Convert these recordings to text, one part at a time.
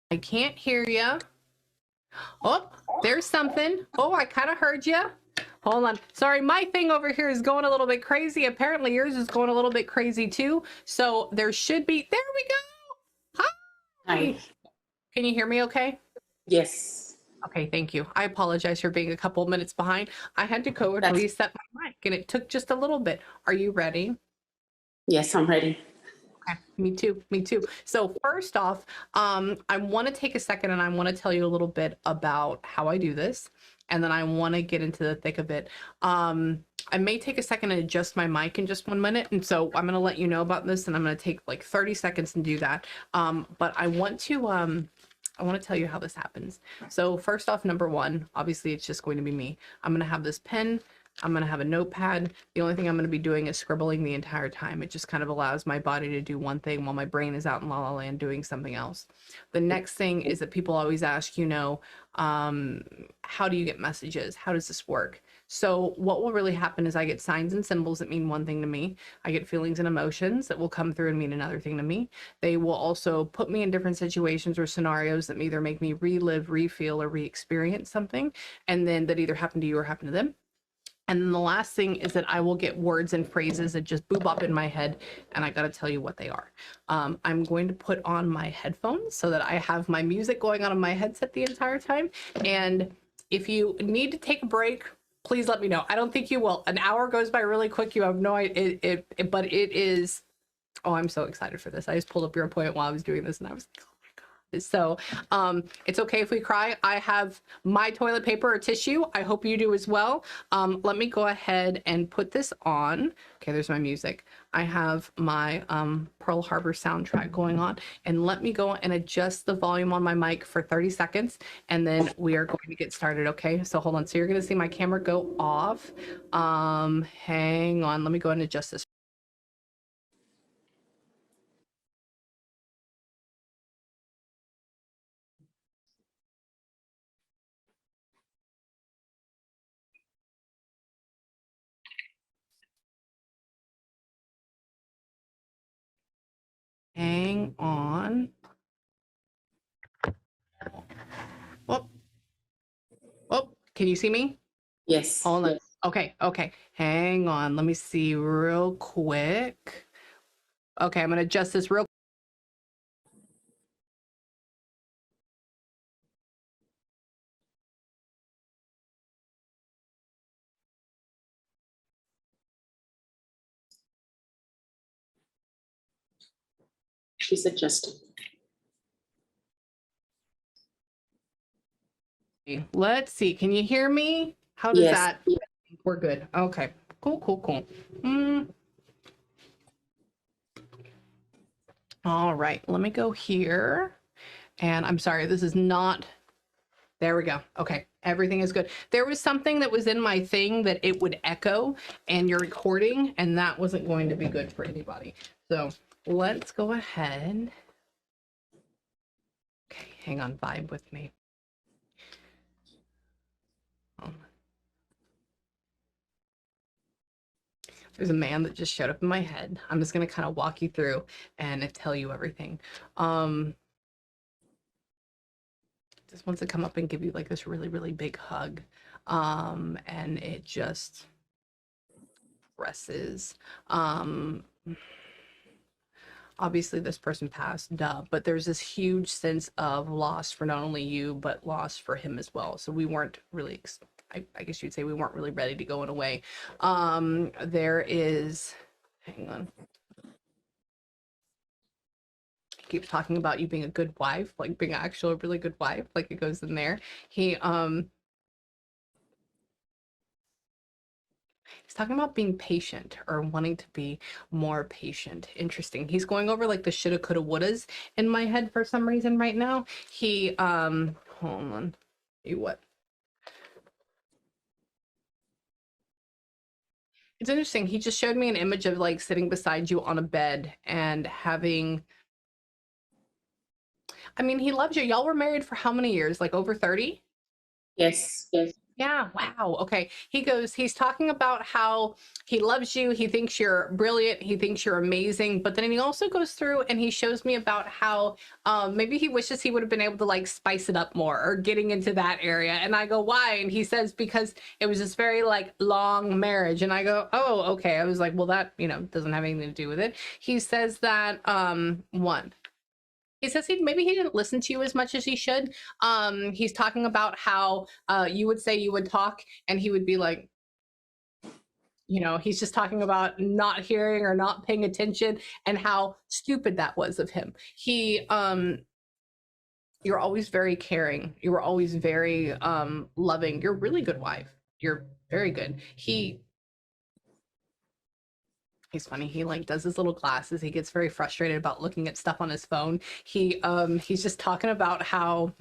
I can't hear you. Oh, there's something. Oh, I kind of heard you. Hold on. Sorry, my thing over here is going a little bit crazy. Apparently yours is going a little bit crazy too. So there should be, there we go. Hi. Hi. Can you hear me okay? Yes. Okay, thank you. I apologize for being a couple of minutes behind. I had to go and reset my mic and it took just a little bit. Are you ready? Yes, I'm ready. Okay, me too, me too. So first off, I want to take a second and I want to tell you a little bit about how I do this, and then I want to get into the thick of it. I may take a second and adjust my mic in just 1 minute, and so I'm going to let you know about this, and I'm going to take like 30 seconds and do that. But I want to tell you how this happens. So first off, number one, obviously it's just going to be me. I'm going to have this pen. I'm going to have a notepad. The only thing I'm going to be doing is scribbling the entire time. It just kind of allows my body to do one thing while my brain is out in la la land doing something else. The next thing is that people always ask, how do you get messages? How does this work? So what will really happen is I get signs and symbols that mean one thing to me. I get feelings and emotions that will come through and mean another thing to me. They will also put me in different situations or scenarios that either make me relive, re-feel, or re-experience something, and then that either happened to you or happened to them. And then the last thing is that I will get words and phrases that just boop up in my head, and I got to tell you what they are. I'm going to put on my headphones so that I have my music going on my headset the entire time. And if you need to take a break, please let me know. I don't think you will. An hour goes by really quick. You have no idea, but it is. Oh, I'm so excited for this. I just pulled up your appointment while I was doing this, and I was like, so it's okay if we cry. I have my toilet paper or tissue. I hope you do as well. Let me go ahead and put this on. Okay, there's my music. I have my Pearl Harbor soundtrack going on, and let me go and adjust the volume on my mic for 30 seconds, and then we are going to get started. Okay, so hold on. So you're going to see my camera go off. Hang on. Let me go and adjust this. Hang on. Oh, oh, can you see me? Yes. Hold on. Okay, okay. Hang on. Let me see real quick. Okay, I'm going to adjust this real. She's adjusting. Let's see. Can you hear me? How does Yes. that? We're good. Okay. Cool, cool, cool. All right. Let me go here. And I'm sorry, this is not. There we go. Okay. Everything is good. There was something that was in my thing that it would echo and you're recording, and that wasn't going to be good for anybody. So let's go ahead. Okay. Hang on. Vibe with me. There's a man that just showed up in my head. I'm just going to kind of walk you through and tell you everything. Just wants to come up and give you like this really, really big hug. And it just presses. Obviously this person passed, duh, but there's this huge sense of loss for not only you, but loss for him as well. So we weren't really, I guess you'd say we weren't really ready to go in a way. There is, hang on. He keeps talking about you being a good wife, like being actually a really good wife, like it goes in there. He's talking about being patient or wanting to be more patient. Interesting. He's going over like the shoulda, coulda, wouldas in my head for some reason right now. He, hold on. What? It's interesting. He just showed me an image of like sitting beside you on a bed and having, I mean, he loves you. Y'all were married for how many years? Like over 30? Yes. Yes. Yeah, wow. Okay. He's talking about how he loves you. He thinks you're brilliant. He thinks you're amazing. But then he also goes through and he shows me about how maybe he wishes he would have been able to like spice it up more or getting into that area. And I go, why? And he says, because it was this very like long marriage. And I go, oh, okay. I was like, well, that, doesn't have anything to do with it. He says that, one, he says maybe he didn't listen to you as much as he should. He's talking about how you would say you would talk, and he would be like, he's just talking about not hearing or not paying attention, and how stupid that was of him. You're always very caring. You were always very loving. You're a really good wife. You're very good. He's funny. He like does his little glasses. He gets very frustrated about looking at stuff on his phone. He's just talking about how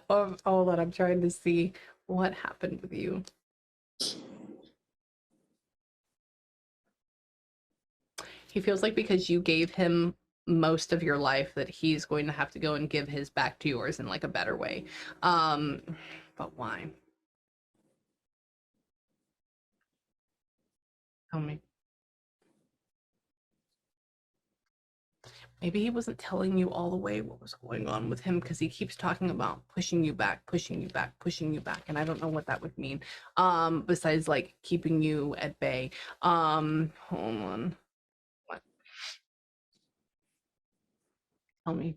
hold on, I'm trying to see what happened with you. He feels like because you gave him most of your life that he's going to have to go and give his back to yours in like a better way. Um, but why? Tell me. Maybe he wasn't telling you all the way what was going on with him because he keeps talking about pushing you back, pushing you back, pushing you back. And I don't know what that would mean. Besides like keeping you at bay. Hold on. What? Tell me.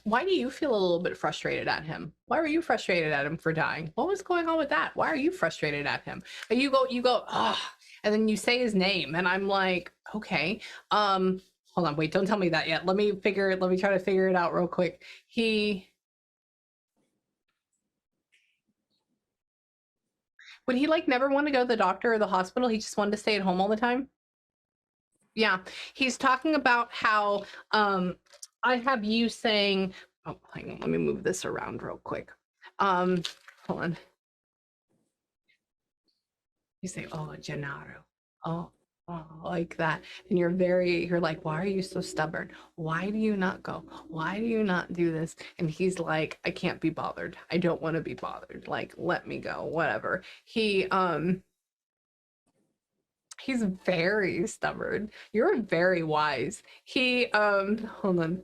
Why do you feel a little bit frustrated at him? Why were you frustrated at him for dying? What was going on with that? Why are you frustrated at him? And you go, ah, and then you say his name, and I'm like, okay. Hold on, wait, don't tell me that yet. Let me try to figure it out real quick. Would he like never want to go to the doctor or the hospital? He just wanted to stay at home all the time? Yeah. He's talking about how I have you saying, oh, hang on, let me move this around real quick. Hold on. You say, oh, Gennaro. Oh, oh, like that. And you're like, why are you so stubborn? Why do you not go? Why do you not do this? And he's like, I can't be bothered. I don't want to be bothered. Like, let me go, whatever. He's very stubborn. You're very wise. Hold on.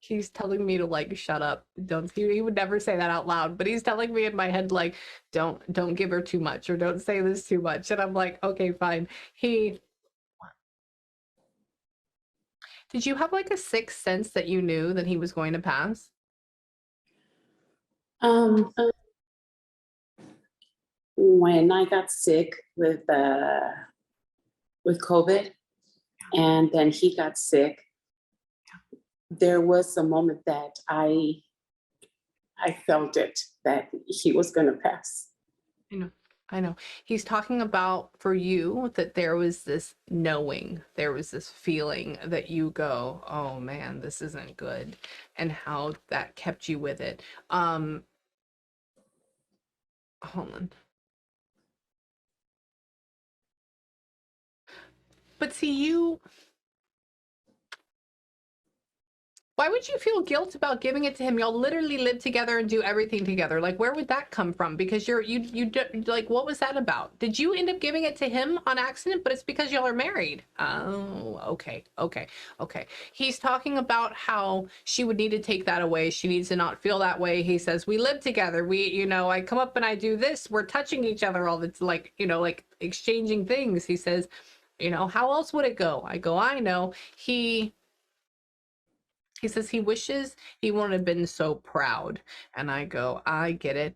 He's telling me to like shut up. Don't he would never say that out loud, but he's telling me in my head like don't give her too much or don't say this too much. And I'm like, okay, fine. He Did you have like a sixth sense that you knew that he was going to pass? Um, when I got sick with COVID, and then he got sick, there was a moment that I felt it that he was going to pass. I know. I know. He's talking about for you that there was this knowing, there was this feeling that you go, oh man, this isn't good, and how that kept you with it. Hold on. But see, why would you feel guilt about giving it to him? Y'all literally live together and do everything together. Like, where would that come from? Because like, what was that about? Did you end up giving it to him on accident? But it's because y'all are married. Oh, okay, okay, okay. He's talking about how she would need to take that away. She needs to not feel that way. He says, we live together. I come up and I do this. We're touching each other all the like, like exchanging things. He says, how else would it go? I go, I know. He says he wishes he wouldn't have been so proud. And I go, I get it.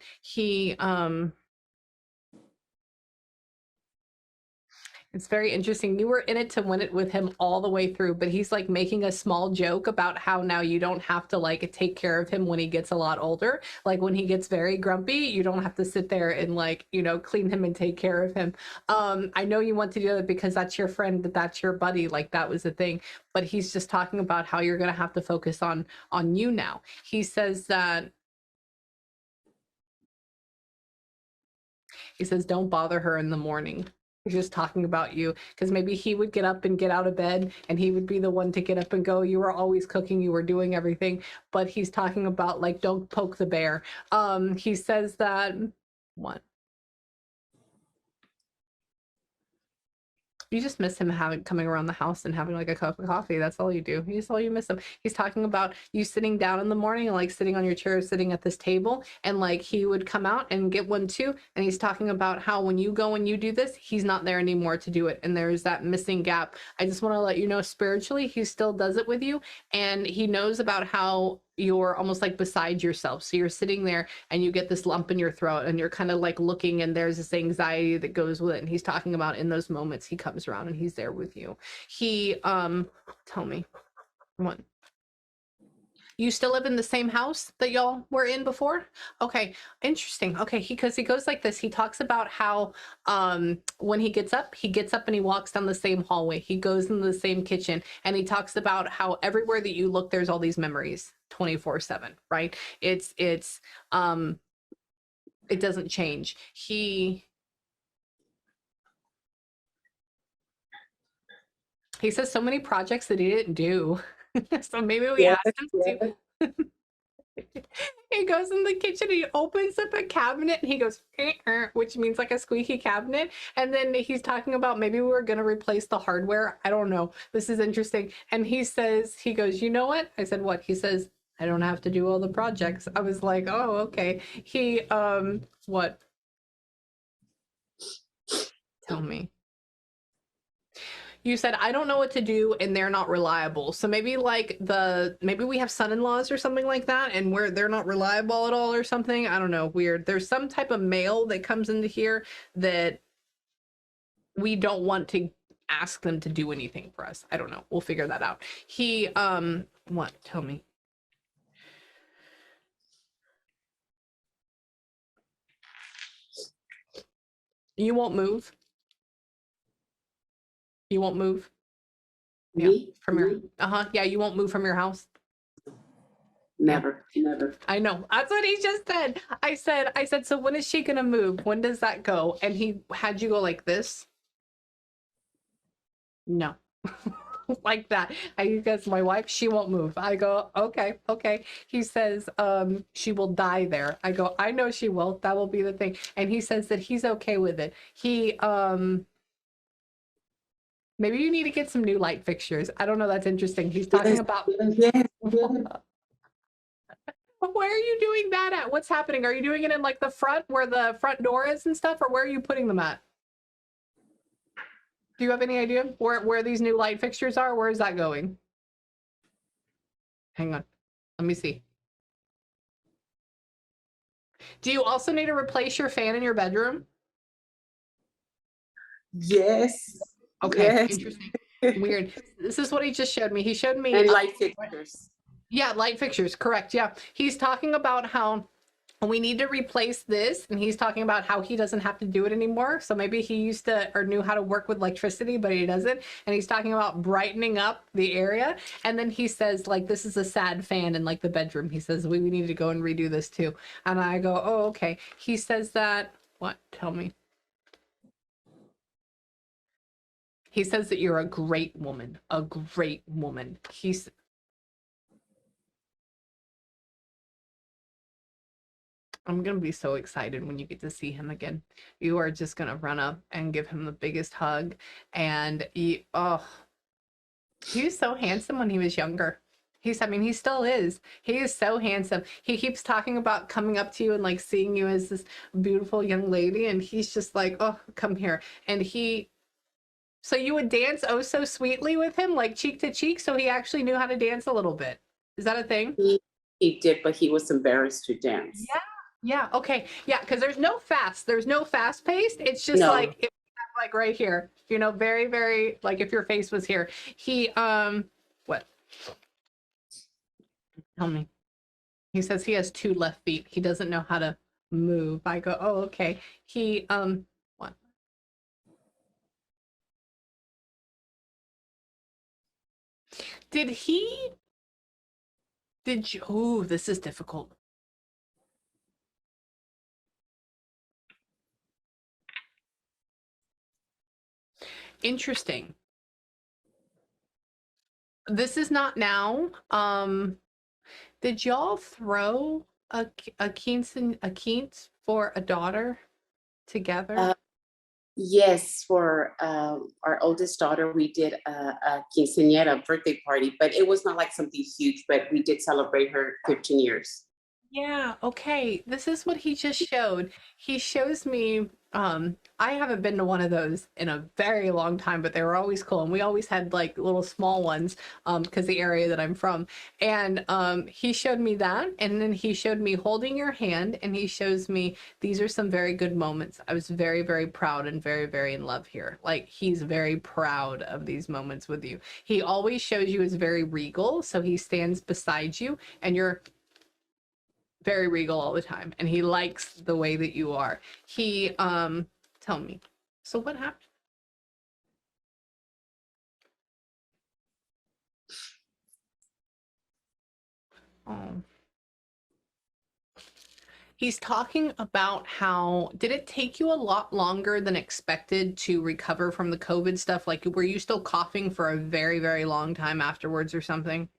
It's very interesting. You were in it to win it with him all the way through, but he's like making a small joke about how now you don't have to like take care of him when he gets a lot older. Like when he gets very grumpy, you don't have to sit there and like, clean him and take care of him. I know you want to do that because that's your friend, that's your buddy, like that was the thing. But he's just talking about how you're gonna have to focus on you now. He says don't bother her in the morning. He's just talking about you because maybe he would get up and get out of bed and he would be the one to get up and go. You were always cooking, you were doing everything, but he's talking about like, don't poke the bear. He says that what? You just miss him having coming around the house and having like a cup of coffee. That's all you do. That's all you miss him. He's talking about you sitting down in the morning and like sitting on your chair, sitting at this table, and like he would come out and get one too. And he's talking about how when you go and you do this, he's not there anymore to do it. And there's that missing gap. I just want to let you know spiritually, he still does it with you. And he knows about how you're almost like beside yourself. So you're sitting there and you get this lump in your throat and you're kind of like looking and there's this anxiety that goes with it. And he's talking about in those moments, he comes around and he's there with you. He, tell me, what? You still live in the same house that y'all were in before? Okay, interesting. Okay, because he goes like this. He talks about how when he gets up and he walks down the same hallway. He goes into the same kitchen and he talks about how everywhere that you look, there's all these memories 24/7, right? It doesn't change. He says so many projects that he didn't do. So maybe we Yeah, asked him yeah. to. He goes in the kitchen, he opens up a cabinet and he goes, which means like a squeaky cabinet. And then he's talking about maybe we were going to replace the hardware. I don't know. This is interesting. And he says, he goes, you know what? I said, what? He says, I don't have to do all the projects. I was like, oh, okay. He, what? Tell me. You said I don't know what to do and they're not reliable. So maybe like maybe we have son-in-laws or something like that and where they're not reliable at all or something. I don't know, weird. There's some type of mail that comes into here that we don't want to ask them to do anything for us. I don't know. We'll figure that out. He what? Tell me. You won't move. You won't move. Yeah, Me? from your yeah, you won't move from your house. Never, never. I know. That's what he just said. I said, so when is she gonna move? When does that go? And he had you go like this. No. Like that. I guess my wife, she won't move. I go, okay, okay. He says, she will die there. I go, I know she will. That will be the thing. And he says that he's okay with it. He maybe you need to get some new light fixtures. I don't know. That's interesting. He's talking about Yes. where are you doing that at? What's happening? Are you doing it in like the front where the front door is and stuff, or where are you putting them at? Do you have any idea where these new light fixtures are? Where is that going? Hang on. Let me see. Do you also need to replace your fan in your bedroom? Yes. Okay, Yes. interesting. Weird. This is what he just showed me. He showed me And light fixtures. yeah, light fixtures, correct. Yeah. He's talking about how we need to replace this, and he's talking about how he doesn't have to do it anymore. So maybe he used to or knew how to work with electricity, but he doesn't. And he's talking about brightening up the area. And then he says, like, this is a sad fan in like the bedroom. He says, we need to go and redo this too. And I go, oh, okay. He says that, what? Tell me. He says that you're a great woman, a great woman. I'm going to be so excited when you get to see him again. You are just going to run up and give him the biggest hug. And he was so handsome when he was younger. I mean, he still is. He is so handsome. He keeps talking about coming up to you and like seeing you as this beautiful young lady. And he's just like, oh, come here. And so you would dance oh so sweetly with him, like cheek to cheek. So he actually knew how to dance a little bit. Is that a thing? He did, but he was embarrassed to dance. Yeah. Yeah. Okay. Yeah. Because there's no fast paced. It's just No. like right here, very, very like if your face was here. He, what? Tell me. He says he has 2 left feet. He doesn't know how to move. I go, oh, okay. He, what? Did you, oh, this is difficult. Interesting. This is not now. Did y'all throw a quince for a daughter together? Uh, yes, for our oldest daughter, we did a quinceañera birthday party, but it was not like something huge, but we did celebrate her 15 years. Yeah, okay. This is what he just showed. He shows me, I haven't been to one of those in a very long time, but they were always cool. And we always had like little small ones, because the area that I'm from. And he showed me that, and then he showed me holding your hand, and he shows me these are some very good moments. I was very, very proud and very, very in love here. Like he's very proud of these moments with you. He always shows you as very regal, so he stands beside you, and you're very regal all the time, and he likes the way that you are. He tell me, so what happened? Oh, he's talking about how did it take you a lot longer than expected to recover from the COVID stuff? Like were you still coughing for a very, very long time afterwards or something?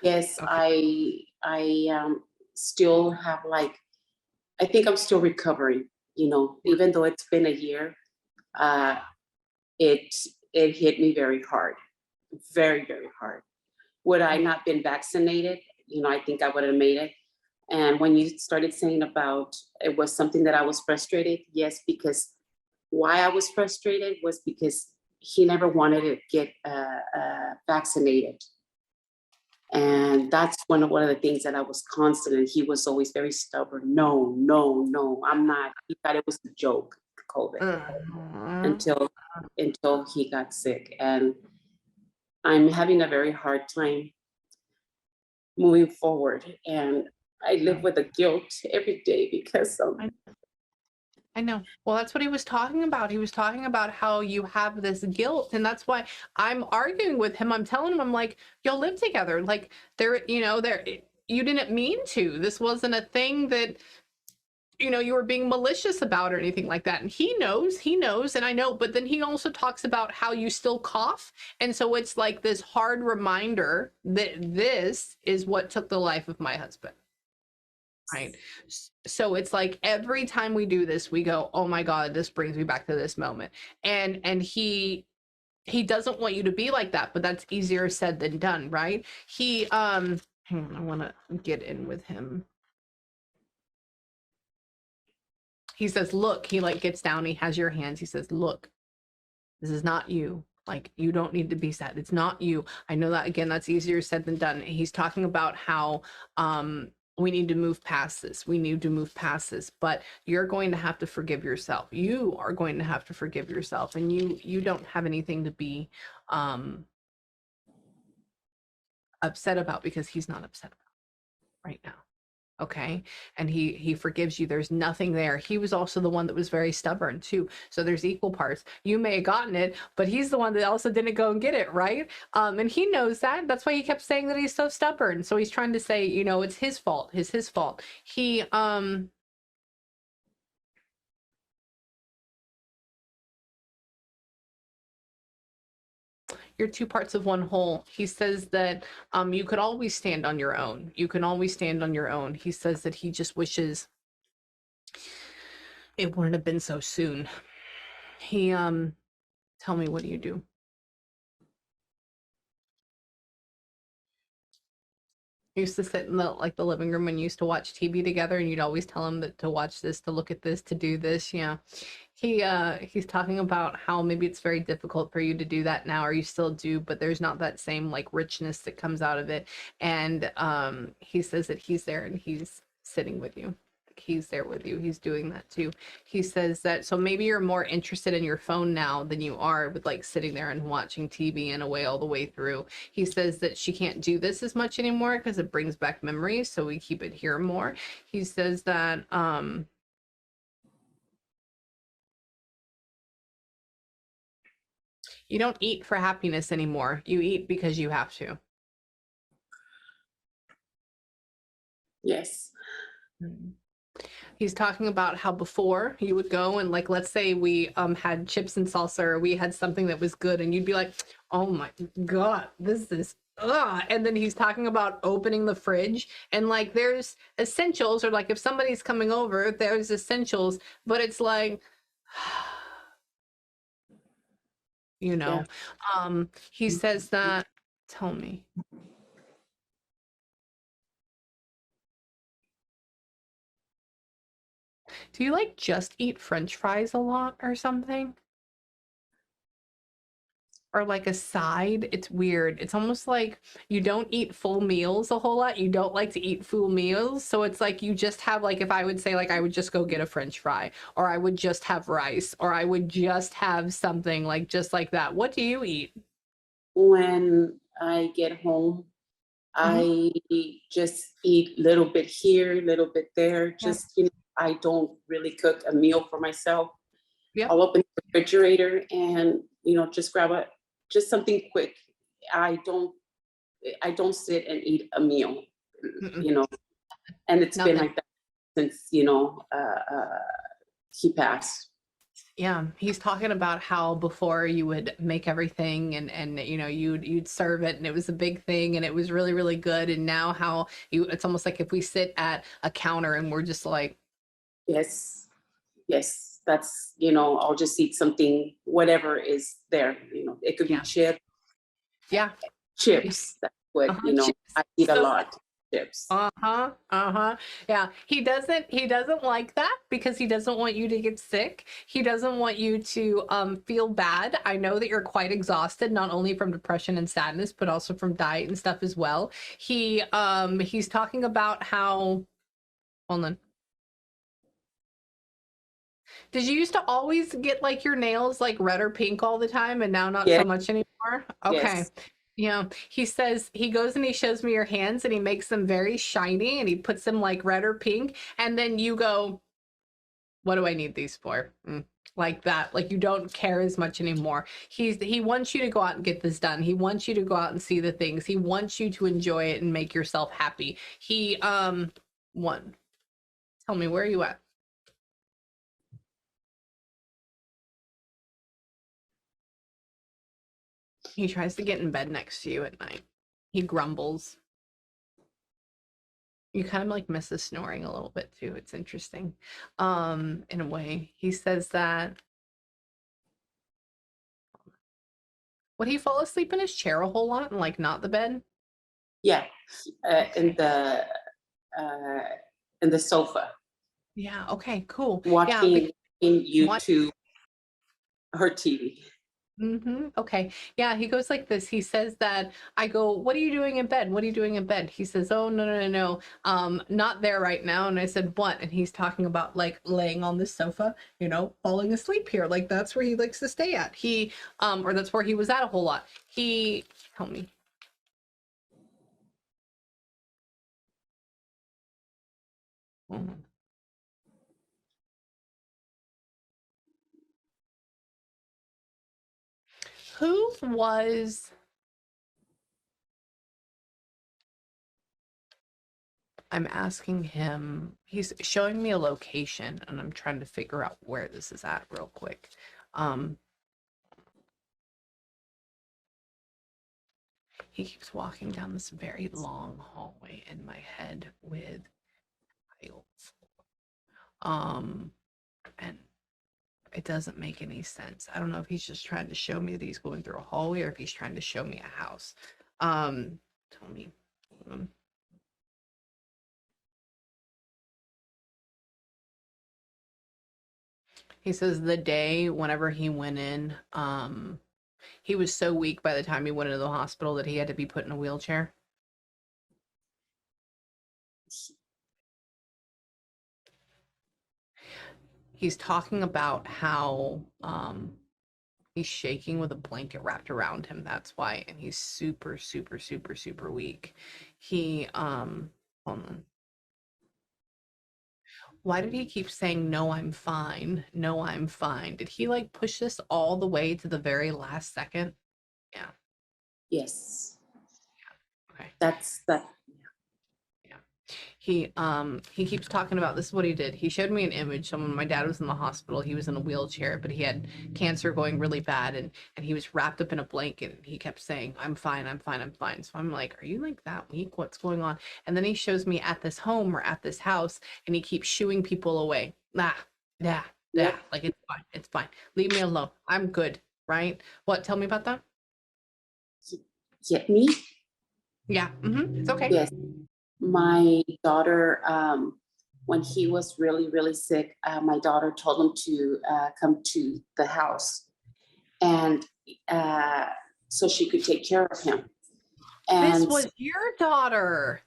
Yes, Okay. I still have like, I think I'm still recovering, even though it's been a year, uh, it it hit me very hard, very, very hard. Would I not been vaccinated, I think I would have made it. And when you started saying about it was something that I was frustrated, yes, because why I was frustrated was because he never wanted to get vaccinated. And that's one of the things that I was constant, and he was always very stubborn. No, no, no, I'm not. He thought it was a joke, COVID, Uh-huh. until he got sick. And I'm having a very hard time moving forward. And I live with a guilt every day because I know. Well, that's what he was talking about. He was talking about how you have this guilt, and that's why I'm arguing with him. I'm telling him, I'm like, you'll live together. Like there, you didn't mean to. This wasn't a thing that, you were being malicious about or anything like that. And he knows, and I know, but then he also talks about how you still cough. And so it's like this hard reminder that this is what took the life of my husband. Right. So it's like every time we do this, we go, oh my God, this brings me back to this moment. And he doesn't want you to be like that, but that's easier said than done, right? Hang on, I want to get in with him. He says, look, he like gets down, he has your hands, he says, look, this is not you. Like, you don't need to be sad. It's not you. I know that again, that's easier said than done. He's talking about how we need to move past this. We need to move past this, but you're going to have to forgive yourself. You are going to have to forgive yourself, and you don't have anything to be upset about because he's not upset about right now. Okay, and he forgives you. There's nothing there. He was also the one that was very stubborn too, so there's equal parts. You may have gotten it, but he's the one that also didn't go and get it, right? And he knows that. That's why he kept saying that he's so stubborn. So he's trying to say, it's his fault. It's his fault. You're two parts of one whole. He says that you could always stand on your own. You can always stand on your own. He says that he just wishes it wouldn't have been so soon. He tell me, what do you do? Used to sit in the living room and used to watch TV together, and you'd always tell him that to watch this, to look at this, to do this. Yeah. He's talking about how maybe it's very difficult for you to do that now, or you still do, but there's not that same like richness that comes out of it. And he says that he's there and he's sitting with you. He's there with you. He's doing that too. He says that, so maybe you're more interested in your phone now than you are with like sitting there and watching TV in a way all the way through. He says that she can't do this as much anymore because it brings back memories, so we keep it here more. He says that you don't eat for happiness anymore. You eat because you have to. yes. Mm. He's talking about how before you would go and, like, let's say we had chips and salsa, or we had something that was good, and you'd be like, oh my god, this is ugh. And then he's talking about opening the fridge, and like there's essentials, or like if somebody's coming over, there's essentials, but it's like you Yeah. know. He says that, tell me, do you like just eat French fries a lot or something? Or like a side? It's weird. It's almost like you don't eat full meals a whole lot. You don't like to eat full meals. So it's like you just have, like, if I would say, like, I would just go get a French fry, or I would just have rice, or I would just have something like just like that. What do you eat? When I get home, Hmm. I just eat little bit here, little bit there. Yeah. Just, I don't really cook a meal for myself. Yep. I'll open the refrigerator and, just grab just something quick. I don't I don't sit and eat a meal, Mm-mm. you know, and it's been Nothing. like that since, he passed. Yeah, he's talking about how before you would make everything, and you'd serve it, and it was a big thing, and it was really really good, and now how you, it's almost like if we sit at a counter and we're just like, Yes, yes, I'll just eat something, whatever is there. It could be yeah, yeah. chips. That's what, Chips, I eat a soda. lot. Chips. Uh-huh. Uh-huh. Yeah. He doesn't like that because he doesn't want you to get sick. He doesn't want you to feel bad. I know that you're quite exhausted, not only from depression and sadness, but also from diet and stuff as well. He's talking about how, hold on. Did you used to always get like your nails like red or pink all the time, and now not so Yes, much anymore? Okay. yes. Yeah. He says he goes and he shows me your hands and he makes them very shiny and he puts them like red or pink. And then you go, what do I need these for? Like that. Like you don't care as much anymore. He wants you to go out and get this done. He wants you to go out and see the things. He wants you to enjoy it and make yourself happy. One. Tell me, where are you at? He tries to get in bed next to you at night. He grumbles. You kind of like miss the snoring a little bit too. It's interesting. In a way. He says that, would he fall asleep in his chair a whole lot and like not the bed? Yeah. In Okay. uh, in the sofa, Yeah, okay, cool. Yeah, watching in what YouTube or TV. okay. Yeah, he goes like this. He says that I go, "What are you doing in bed? What are you doing in bed?" He says, "Oh, no, no, no, no. Not there right now." And I said, "What?" And he's talking about like laying on the sofa, falling asleep here. Like that's where he likes to stay at. Or that's where he was at a whole lot. Tell me. Mhm. Who was I'm asking him, he's showing me a location and I'm trying to figure out where this is at real quick. Um, he keeps walking down this very long hallway in my head with tiles. Um, and it doesn't make any sense. I don't know if he's just trying to show me that he's going through a hallway or if he's trying to show me a house. Tell me. um, He says the day whenever he went in, he was so weak by the time he went into the hospital that he had to be put in a wheelchair. He's talking about how he's shaking with a blanket wrapped around him. That's why, and he's super, super, super, super weak. He hold on. Why did he keep saying no, I'm fine? No, I'm fine. Did he like push this all the way to the very last second? Yeah. Yes, Okay. that's that. Yeah. He keeps talking about, this is what he did. He showed me an image. Someone, my dad was in the hospital. He was in a wheelchair, but he had cancer going really bad, and he was wrapped up in a blanket, and he kept saying, I'm fine, I'm fine, I'm fine. So I'm like, are you like that weak? What's going on? And then he shows me at this home or at this house, and he keeps shooing people away. Yeah, Yep. like it's fine, it's fine. Leave me alone. I'm good, right? What? Tell me about that. Yeah, me? Yeah, it's okay. Yes. My daughter, when he was really, really sick, my daughter told him to come to the house, and uh, so she could take care of him. This And was your daughter.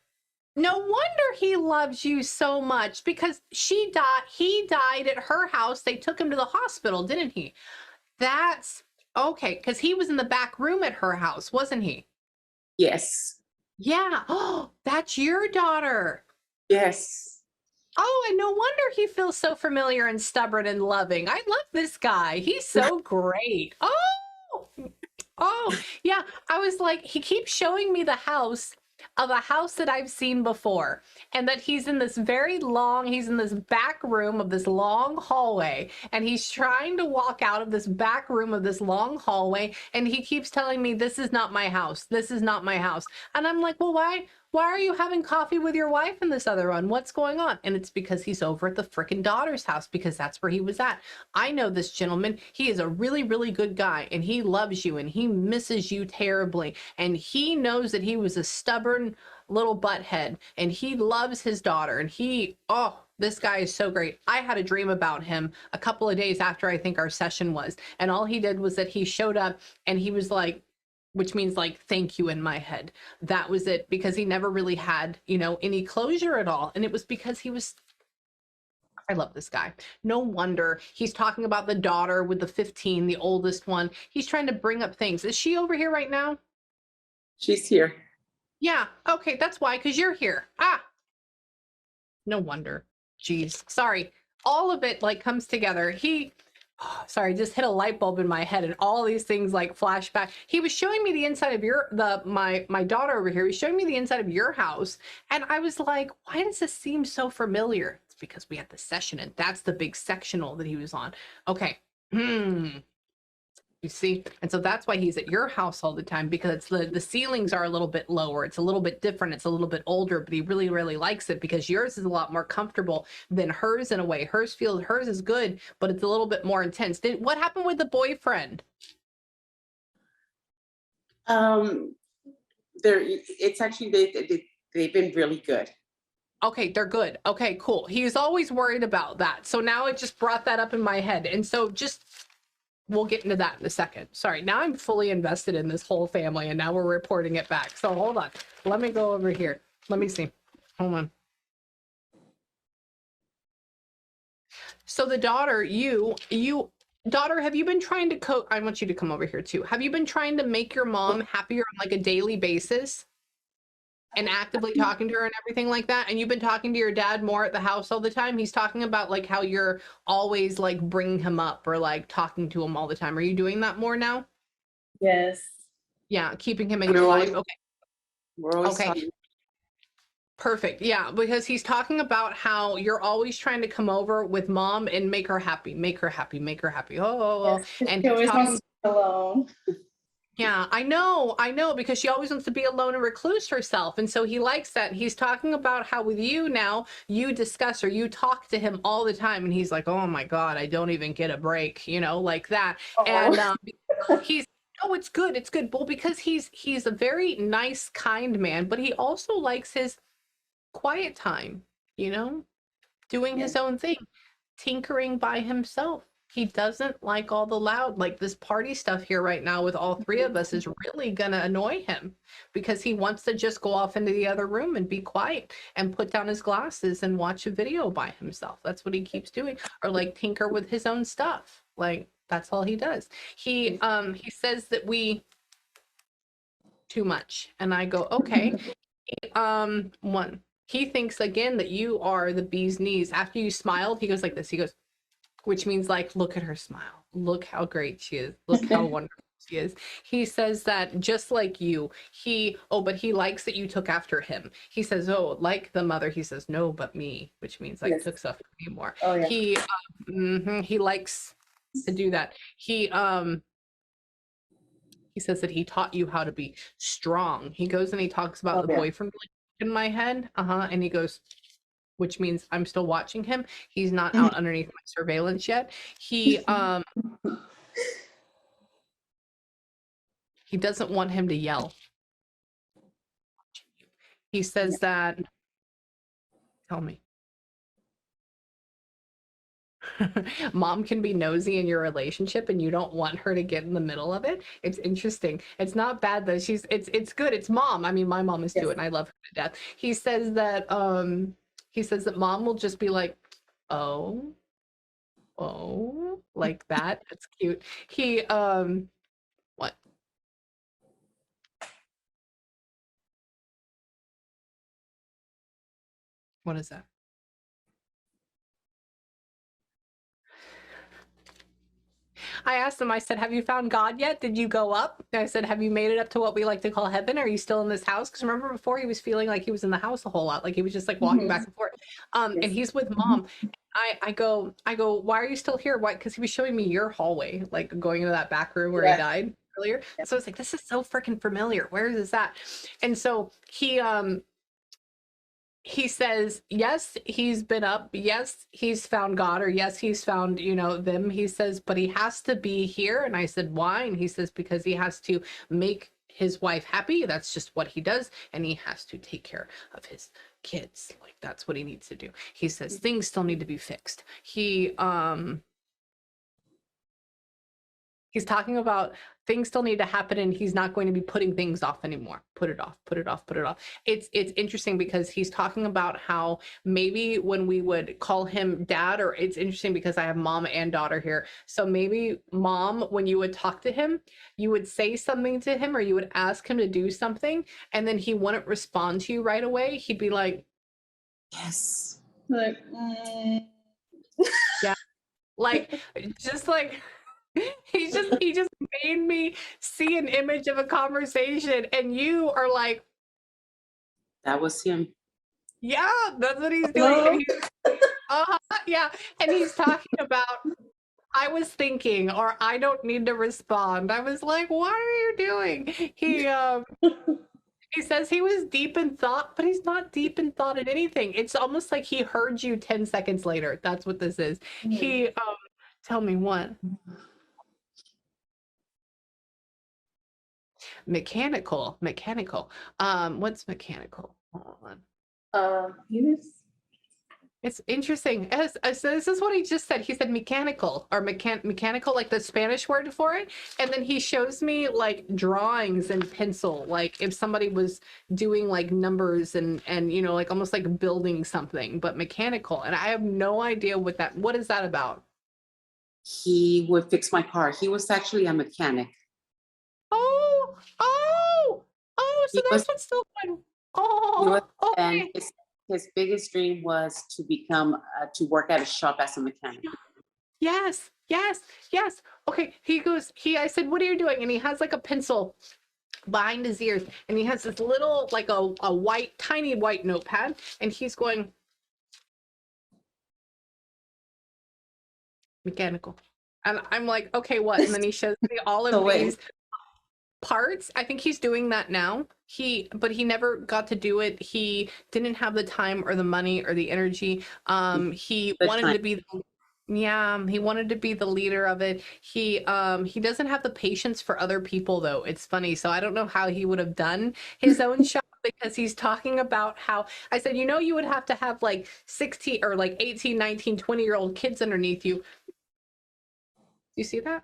No wonder he loves you so much, because he died at her house. They took him to the hospital, didn't he? That's okay, because he was in the back room at her house, wasn't he? yes, Yeah. Oh, that's your daughter. yes. Oh, and no wonder he feels so familiar and stubborn and loving. I love this guy. He's so great. Oh, yeah. I was like, he keeps showing me the house of a house that I've seen before, and that he's in this he's in this back room of this long hallway, and he's trying to walk out of this back room of this long hallway, and he keeps telling me, this is not my house. This is not my house. And I'm like, well, why? Why are you having coffee with your wife in this other one? What's going on? And it's because he's over at the frickin' daughter's house, because that's where he was at. I know this gentleman. He is a really, really good guy, and he loves you, and he misses you terribly. And he knows that he was a stubborn little butthead, and he loves his daughter. And this guy is so great. I had a dream about him a couple of days after I think our session was. And all he did was that he showed up, and he was like, which means like thank you in my head. That was it, because he never really had, any closure at all. And it was because I love this guy. No wonder he's talking about the daughter with the 15, the oldest one. He's trying to bring up things. Is she over here right now? She's here. Yeah. Okay. That's why, because you're here. No wonder. Jeez. Sorry. All of it like comes together. Sorry, just hit a light bulb in my head, and all these things like flash back. He was showing me the inside of my daughter over here. He's showing me the inside of your house, and I was like, why does this seem so familiar? It's because we had the session, and that's the big sectional that he was on. Okay. You see, and so that's why he's at your house all the time, because it's the ceilings are a little bit lower. It's a little bit different. It's a little bit older, but he really, really likes it, because yours is a lot more comfortable than hers in a way. Hers is good, but it's a little bit more intense. What happened with the boyfriend? It's actually they've been really good. Okay, they're good. Okay, cool. He's always worried about that. So now it just brought that up in my head. And so we'll get into that in a second. Sorry, now I'm fully invested in this whole family, and now we're reporting it back. So hold on. Let me go over here. Let me see. Hold on. So the daughter, daughter, have you been trying to I want you to come over here too. Have you been trying to make your mom happier on like a daily basis? And actively talking to her and everything like that? And you've been talking to your dad more at the house all the time? He's talking about like how you're always like bringing him up, or like talking to him all the time. Are you doing that more now? Yes. Yeah, keeping him in your life. Okay. We're always Okay. talking. Perfect. Yeah, because he's talking about how you're always trying to come over with mom and make her happy, make her happy, make her happy. Yes, And she he's always talking. wants to be alone. Yeah, I know, because she always wants to be alone and recluse herself. And so he likes that. He's talking about how with you now, you discuss, or you talk to him all the time. And he's like, oh my God, I don't even get a break, like that. Oh. And he's, oh, it's good. It's good. Well, because he's a very nice, kind man, but he also likes his quiet time, doing his own thing, tinkering by himself. He doesn't like all the loud, like this party stuff here right now with all three of us is really gonna annoy him, because he wants to just go off into the other room and be quiet and put down his glasses and watch a video by himself. That's what he keeps doing, or like tinker with his own stuff. Like that's all he does. He says that we too much, and I go, okay. He thinks again that you are the bee's knees. After you smiled, he goes like this. He goes, which means like, look at her smile. Look how great she is. Look how wonderful he is. He says that just like you, but he likes that you took after him. He says, oh, like the mother. He says, no, but me, which means like Yes. took stuff from me more. Oh yeah. He likes to do that. He says that he taught you how to be strong. He goes and he talks about Oh, the yeah. boyfriend in my head. And he goes, which means I'm still watching him. He's not out underneath my surveillance yet. He doesn't want him to yell. He says that, tell me. Mom can be nosy in your relationship and you don't want her to get in the middle of it. It's interesting. It's not bad though. It's good. It's mom. I mean, my mom is too, and I love her to death. He says that mom will just be like, oh, like that. That's cute. He what? What is that? I asked him, I said, have you found God yet? Did you go up? I said, have you made it up to what we like to call heaven? Are you still in this house? Because remember before he was feeling like he was in the house a whole lot, like he was just like walking back and forth. And he's with mom. I go, why are you still here? Why? Because he was showing me your hallway, like going into that back room where he died earlier. So I was like, this is so freaking familiar. Where is this at? And so he says, yes, he's been up. Yes, he's found God, or yes, he's found, them. He says, but he has to be here. And I said, why? And he says, because he has to make his wife happy. That's just what he does. And he has to take care of his kids. Like, that's what he needs to do. He says, things still need to be fixed. He's talking about things still need to happen and he's not going to be putting things off anymore. Put it off, put it off, put it off. It's interesting because he's talking about how maybe when we would call him dad, or it's interesting because I have mom and daughter here. So maybe mom, when you would talk to him, you would say something to him or you would ask him to do something and then he wouldn't respond to you right away. He'd be like, Yes. Like, yeah, like, just like, he just made me see an image of a conversation and you are like, That was him. yeah, that's what he's doing. And he's, yeah, and he's talking about, I was thinking, or I don't need to respond. I was like, what are you doing? He says he was deep in thought, but he's not deep in thought in anything. It's almost like he heard you 10 seconds later. That's what this is. He tell me what. Mechanical. What's mechanical? Hold on. Venus. It's interesting. So this is what he just said. He said mechanical, or mechanical, like the Spanish word for it. And then he shows me like drawings in pencil, like if somebody was doing like numbers and like almost like building something, but mechanical. And I have no idea what is that about? He would fix my car. He was actually a mechanic. So that's what's still fun. Oh, And okay. his biggest dream was to become to work at a shop as a mechanic. Yes. Okay, I said, what are you doing? And he has like a pencil behind his ears and he has this little, like a tiny white notepad and he's going, mechanical. And I'm like, okay, what? And then he shows me all of these parts. I think he's doing that now. But he never got to do it. He didn't have the time or the money or the energy. He wanted to be he wanted to be the leader of it. He doesn't have the patience for other people though. It's funny. So I don't know how he would have done his own shop because he's talking about how I said, you would have to have like 16 or like 18, 19, 20-year-old kids underneath you. Do you see that?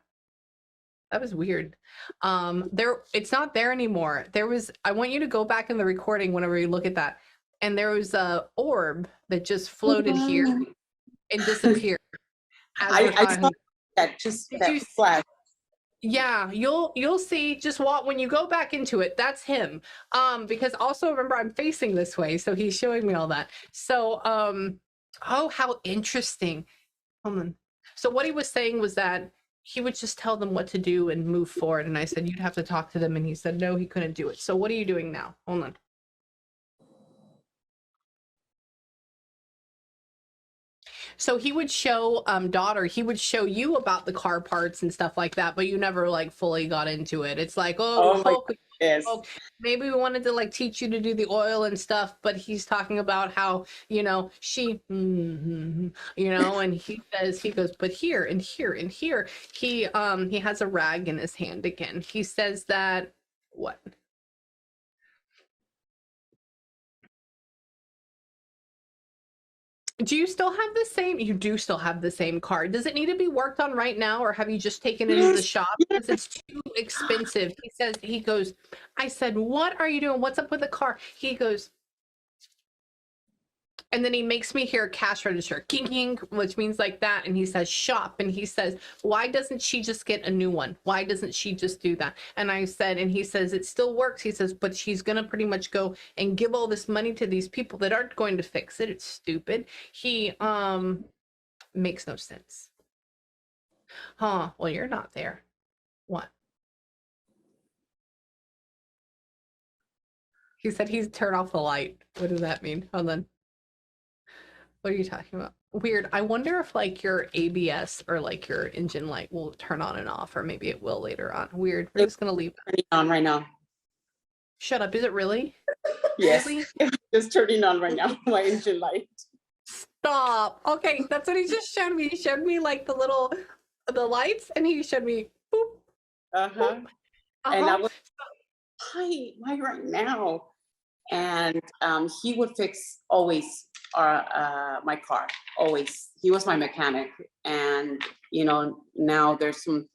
That was weird. It's not there anymore. I want you to go back in the recording whenever you look at that. And there was a orb that just floated here and disappeared. I saw that flash. Yeah, you'll see just when you go back into it, that's him. Because also remember I'm facing this way, so he's showing me all that. So oh, how interesting. Hold on. So what he was saying was that he would just tell them what to do and move forward. And I said, you'd have to talk to them. And he said, no, he couldn't do it. So what are you doing now? Hold on. So he would show daughter, he would show you about the car parts and stuff like that, but you never like fully got into it. It's like, Oh my goodness. maybe we wanted to like teach you to do the oil and stuff, but he's talking about how, you know, and he goes, but here and here and here, he has a rag in his hand again. He says that what? Do you still have the same? You do still have the same car. Does it need to be worked on right now, or have you just taken it into the shop? Because it's too expensive. He goes, I said, what are you doing? What's up with the car? He goes, and then he makes me hear cash register, king, king, which means like that. And he says, shop. And he says, why doesn't she just get a new one? Why doesn't she just do that? And I said, and he says, it still works. He says, but she's going to pretty much go and give all this money to these people that aren't going to fix it. It's stupid. He makes no sense. Huh? Well, you're not there. What? He said he's turned off the light. What does that mean? Hold on. What are you talking about? Weird. I wonder if like your ABS or like your engine light will turn on and off, or maybe it will later on. Weird. We're just gonna leave it. Turning on right now. Shut up. Is it really? Yes. Really? Just turning on right now, my engine light. Stop. Okay, that's what he just showed me. He showed me like the lights, and he showed me boop. Uh-huh. Boop. And I was, why right now? And he would fix always my car, always. He was my mechanic. And, now there's some,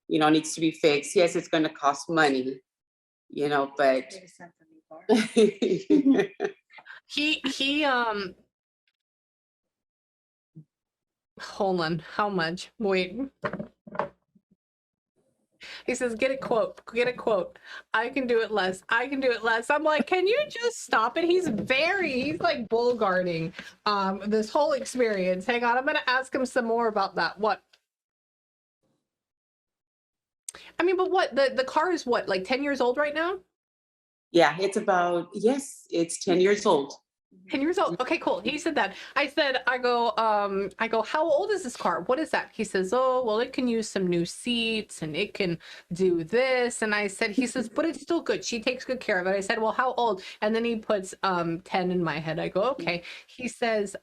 needs to be fixed. Yes, it's going to cost money, but He hold on. How much? Wait. He says, get a quote. I can do it less. I'm like, can you just stop it? He's like bull guarding this whole experience. Hang on, I'm gonna ask him some more about that. What? I mean, but what? The car is what, like 10 years old right now? Yeah, it's 10 years old. 10 years old. Okay, cool. He said that. I go, how old is this car? What is that? He says, oh, well, it can use some new seats and it can do this. And he says, but it's still good. She takes good care of it. I said, well, how old? And then he puts 10 in my head. I go, okay. He says,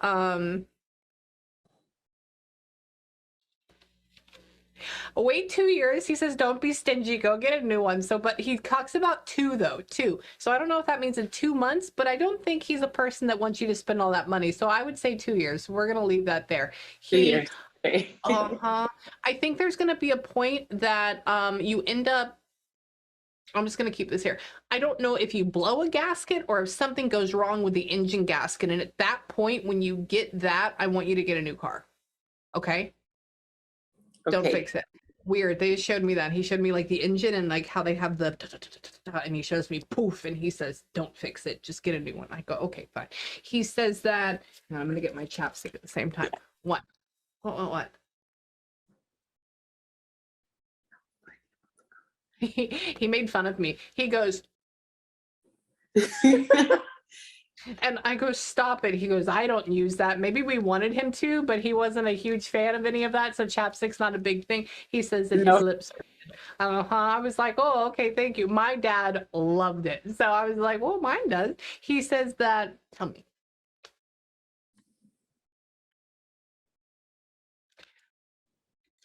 wait 2 years. He says, don't be stingy, go get a new one. So, but he talks about two. So I don't know if that means in 2 months, but I don't think he's a person that wants you to spend all that money. So I would say 2 years. We're going to leave that there. 2 years. I think there's going to be a point that you end up, I'm just going to keep this here. I don't know if you blow a gasket or if something goes wrong with the engine gasket. And at that point, when you get that, I want you to get a new car. Okay? Don't fix it. Weird. They showed me that. He showed me like the engine and like how they have the and he shows me poof and he says, don't fix it. Just get a new one. I go, okay, fine. He says that, now I'm going to get my chapstick at the same time. What? He made fun of me. He goes, and I go, stop it. He goes, I don't use that. Maybe we wanted him to, but he wasn't a huge fan of any of that. So chapstick's not a big thing. He says that his lips are I was like, oh, okay, thank you. My dad loved it. So I was like, well, mine does. He says that, tell me.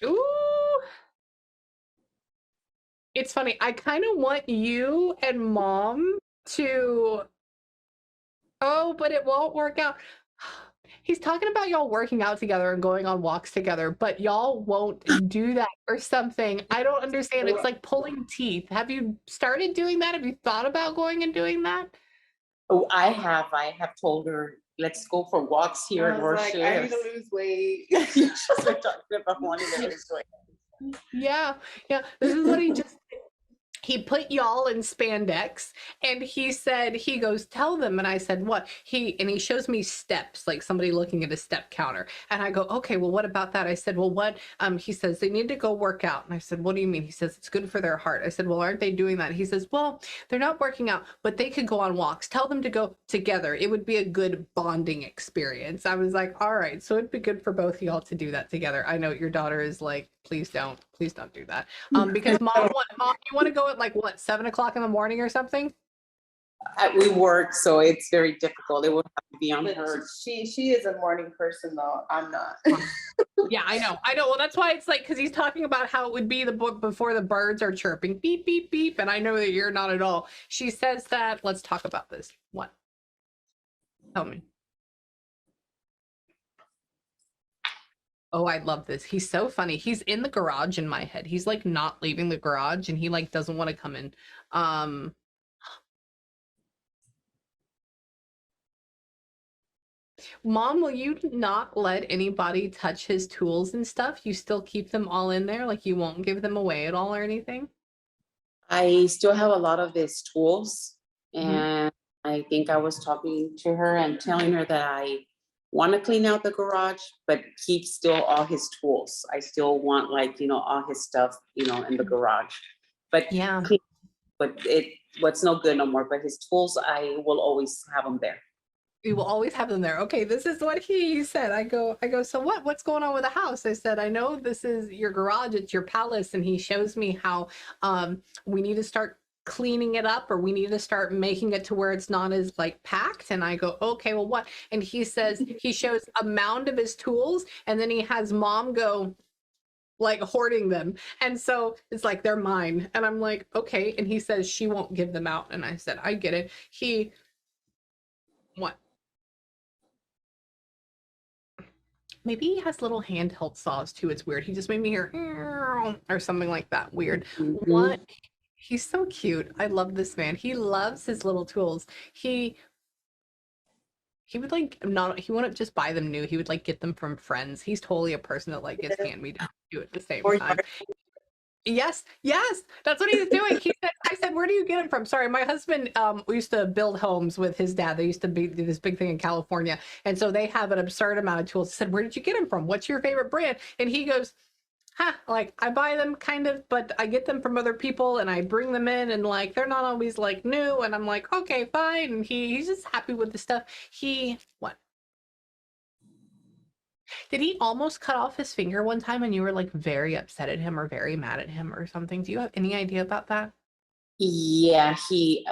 Ooh. It's funny. I kind of want you and mom to, oh, but it won't work out. He's talking about y'all working out together and going on walks together, but y'all won't do that or something. I don't understand. It's like pulling teeth. Have you started doing that? Have you thought about going and doing that? Oh, I have told her, let's go for walks here in where she I need lives. to lose weight. She's been talking about wanting to lose weight. Yeah. This is what he just he put y'all in spandex, and he said, he goes, tell them. And I said, what? He shows me steps, like somebody looking at a step counter. And I go, okay, well, what about that? I said, well, what? He says they need to go work out. And I said, what do you mean? He says it's good for their heart. I said, well, aren't they doing that? He says, well, they're not working out, but they could go on walks. Tell them to go together. It would be a good bonding experience. I was like, all right, so it'd be good for both of y'all to do that together. I know your daughter is like, please don't do that. Because mom, you want to go at like what, 7 o'clock in the morning or something? We work, so it's very difficult. It would have to be on But her. she is a morning person though. I'm not. Yeah, I know. Well, that's why it's like, because he's talking about how it would be the book before the birds are chirping, beep, beep, beep. And I know that you're not at all. She says that. Let's talk about this. What? Tell me. Oh, I love this. He's so funny. He's in the garage in my head. He's like not leaving the garage, and he like doesn't want to come in. Mom, will you not let anybody touch his tools and stuff? You still keep them all in there? Like you won't give them away at all or anything? I still have a lot of his tools, Mhm. and I think I was talking to her and telling her that I want to clean out the garage, but keep still all his tools. I still want, like, all his stuff, in the garage. But Yeah. what's no good no more. But his tools, I will always have them there. We will always have them there. Okay, this is what he said. I go, so what's going on with the house? I said, I know this is your garage, it's your palace. And he shows me how we need to start cleaning it up, or we need to start making it to where it's not as like packed. And I go, okay, well, what? And he says, he shows a mound of his tools, and then he has mom go like hoarding them. And so it's like, they're mine. And I'm like, okay. And he says she won't give them out. And I said, I get it. What? Maybe he has little handheld saws too. It's weird. He just made me hear or something like that. Weird. Mhm. What? He's so cute. I love this man. He loves his little tools. He would like not, he wouldn't just buy them new. He would like get them from friends. He's totally a person that like gets hand me down too at the same Or time. Yes, that's what he's doing. I said, where do you get them from? Sorry, my husband we used to build homes with his dad. They used to do this big thing in California, and so they have an absurd amount of tools. I said, where did you get them from? What's your favorite brand? And he goes, like I buy them kind of, but I get them from other people, and I bring them in, and like they're not always like new. And I'm like, okay, fine. And he's just happy with the stuff. What? Did he almost cut off his finger one time and you were like very upset at him or very mad at him or something? Do you have any idea about that? Yeah, he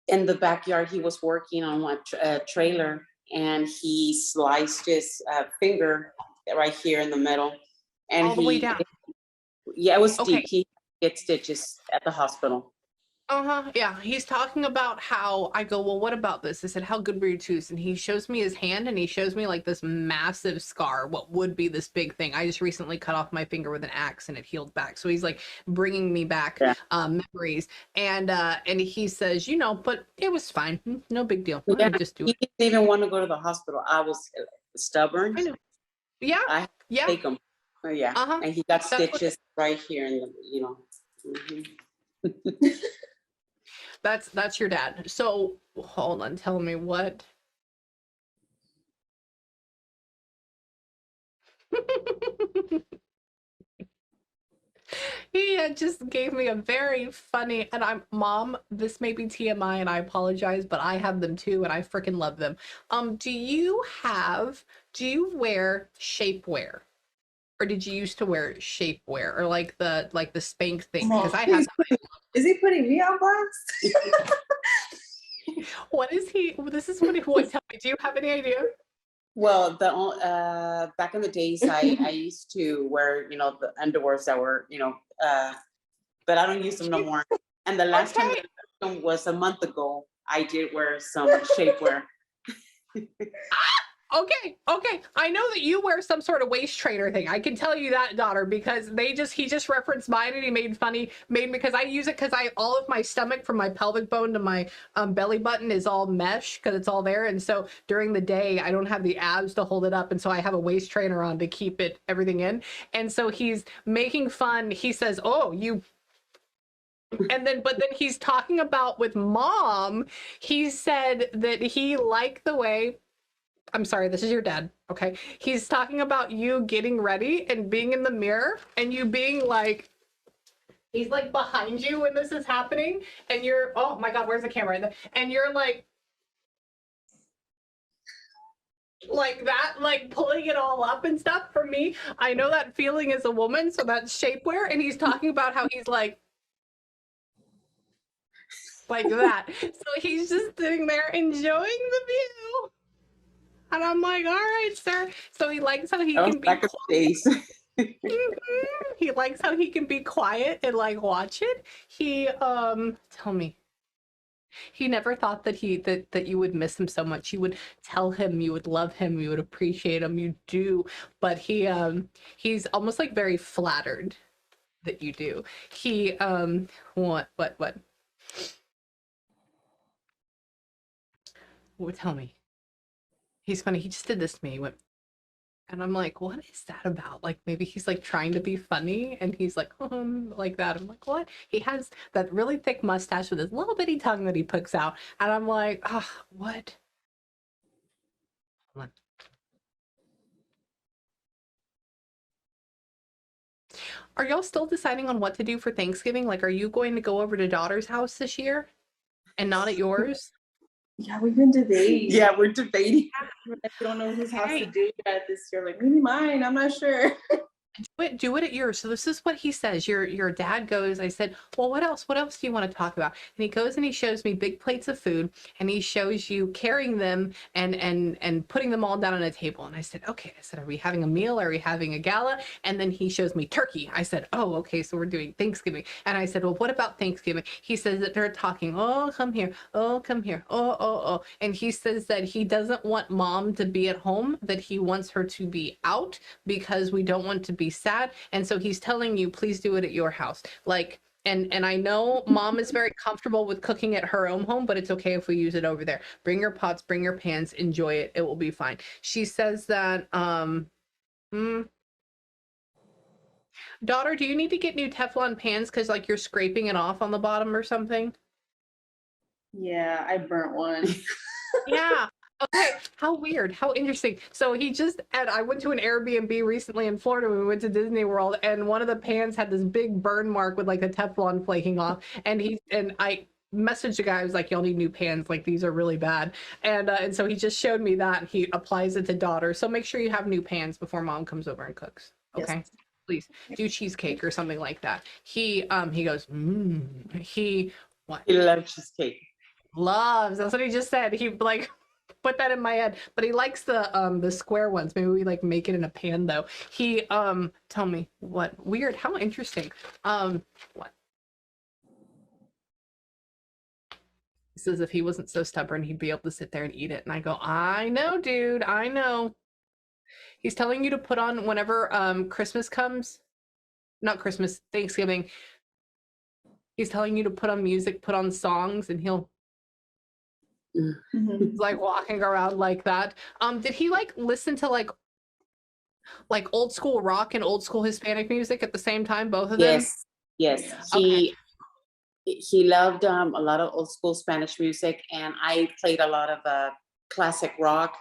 in the backyard, he was working on a trailer, and he sliced his finger right here in the middle. And All the way down. yeah, it was Okay. deep. He get stitches at the hospital. Yeah. He's talking about how I go, well, what about this? I said, how good were your tooth? And he shows me his hand, and he shows me like this massive scar, what would be this big thing. I just recently cut off my finger with an axe and it healed back. So he's like bringing me back memories. And he says, but it was fine. No big deal. Yeah, Just do he it. didn't even want to go to the hospital. I was stubborn. I know. Yeah. I had to take him. Oh, yeah. And he got stitches right here in the, mhm. That's your dad. So hold on, tell me what. He just gave me a very funny, and mom, this may be TMI and I apologize, but I have them too and I freaking love them. Do you wear shapewear? Or did you used to wear shapewear or like the spank thing? Because I have. Is he putting me on blast? What is he? This is what he would tell me. Do you have any idea? Well, back in the days, I used to wear, the underwears that were, but I don't use them no more. And the last time I used them was a month ago. I did wear some shapewear. Okay. I know that you wear some sort of waist trainer thing. I can tell you that, daughter, because he just referenced mine and he made because I use it because all of my stomach from my pelvic bone to my belly button is all mesh because it's all there. And so during the day, I don't have the abs to hold it up. And so I have a waist trainer on to keep everything in. And so he's making fun. He says, oh, you. But then he's talking about with mom, he said that he liked the way, I'm sorry, this is your dad, okay? He's talking about you getting ready and being in the mirror and you being like, he's like behind you when this is happening and you're, oh my God, where's the camera? And you're like that, like pulling it all up and stuff. For me, I know that feeling as a woman, so that's shapewear. And he's talking about how he's like that. So he's just sitting there enjoying the view. And I'm like, all right, sir. So he likes how he can be back in the days. he likes how he can be quiet and like watch it. He tell me. He never thought that that you would miss him so much. You would tell him you would love him, you would appreciate him, you do. But he's almost like very flattered that you do. He what? Well, tell me. He's funny. He just did this to me. He went, and I'm like, what is that about? Like maybe he's like trying to be funny and he's like, like that. I'm like, what? He has that really thick mustache with his little bitty tongue that he pokes out. And I'm like, what? Hold on. Are y'all still deciding on what to do for Thanksgiving? Like, are you going to go over to daughter's house this year and not at yours? Yeah, we've been debating. Yeah, we're debating. We don't know whose house to do that this year. Like maybe mine. I'm not sure. Do it at yours. So this is what he says. Your dad goes, I said, well, what else do you want to talk about? And he goes and he shows me big plates of food and he shows you carrying them and putting them all down on a table. And I said, okay. I said, are we having a meal? Are we having a gala? And then he shows me turkey. I said, oh, okay, so we're doing Thanksgiving. And I said, well, what about Thanksgiving? He says that they're talking, oh, come here, oh, come here, oh. And he says that he doesn't want mom to be at home, that he wants her to be out because we don't want to be sad. And so he's telling you, please do it at your house. Like, and I know mom is very comfortable with cooking at her own home, but it's okay if we use it over there. Bring your pots, bring your pans, enjoy it. It will be fine. She says that, daughter, do you need to get new Teflon pans? Cause like you're scraping it off on the bottom or something. Yeah, I burnt one. Yeah. Okay, how weird, how interesting. So I went to an Airbnb recently in Florida. We went to Disney World and one of the pans had this big burn mark with like the Teflon flaking off. And I messaged the guy, I was like, y'all need new pans, like these are really bad. And so he just showed me that. He applies it to daughter. So make sure you have new pans before mom comes over and cooks. Okay. Yes. Please do cheesecake or something like that. He goes, what? He loves cheesecake. Loves. That's what he just said. He like put that in my head, but he likes the square ones. Maybe we like make it in a pan though. He tell me what weird, how interesting. What? He says if he wasn't so stubborn, he'd be able to sit there and eat it. And I go, I know, dude, I know. He's telling you to put on whenever Christmas comes, not Christmas, Thanksgiving. He's telling you to put on music, put on songs, and he'll like walking around like that. Did he like listen to like old school rock and old school Hispanic music at the same time, both of them? Yes. Okay. He loved a lot of old school Spanish music, and I played a lot of classic rock,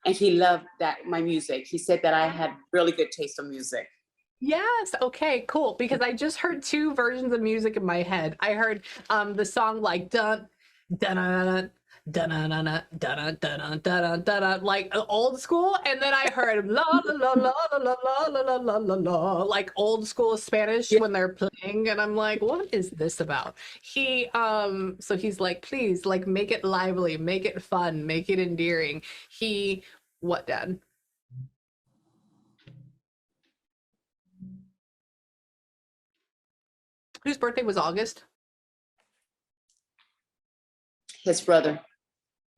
and he loved my music. He said that I had really good taste in music. Yes. Okay, cool. Because I just heard two versions of music in my head. I heard the song like dun dun dun dun dun dun dun dun dun dun like old school, and then I heard la la la la la la la la la la like old school Spanish when they're playing, and I'm like, what is this about? So he's like, please, like make it lively, make it fun, make it endearing. What, Dad? Whose birthday was August? His brother.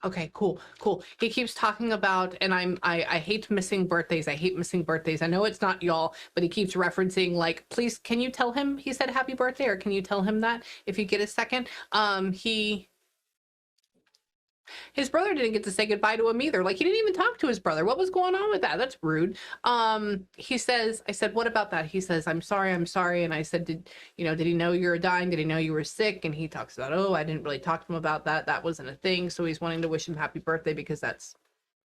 Okay, cool, cool. He keeps talking about, and I hate missing birthdays. I hate missing birthdays. I know it's not y'all, but he keeps referencing like, please, can you tell him he said happy birthday, or can you tell him that if you get a second? His brother didn't get to say goodbye to him either. Like he didn't even talk to his brother. What was going on with that? That's rude. He says, I said, what about that? He says, I'm sorry, I'm sorry. And I said, did he know you were dying? Did he know you were sick? And he talks about, oh, I didn't really talk to him about that. That wasn't a thing. So he's wanting to wish him happy birthday because that's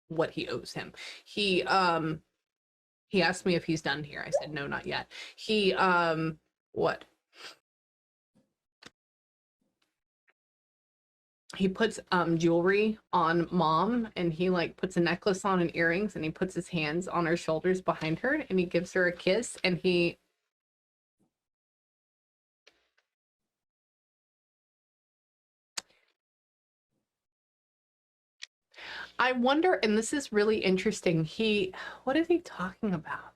what he owes him. He asked me if he's done here. I said, no, not yet. What? He puts jewelry on mom, and he like puts a necklace on and earrings, and he puts his hands on her shoulders behind her, and he gives her a kiss, and I wonder, and this is really interesting, what is he talking about?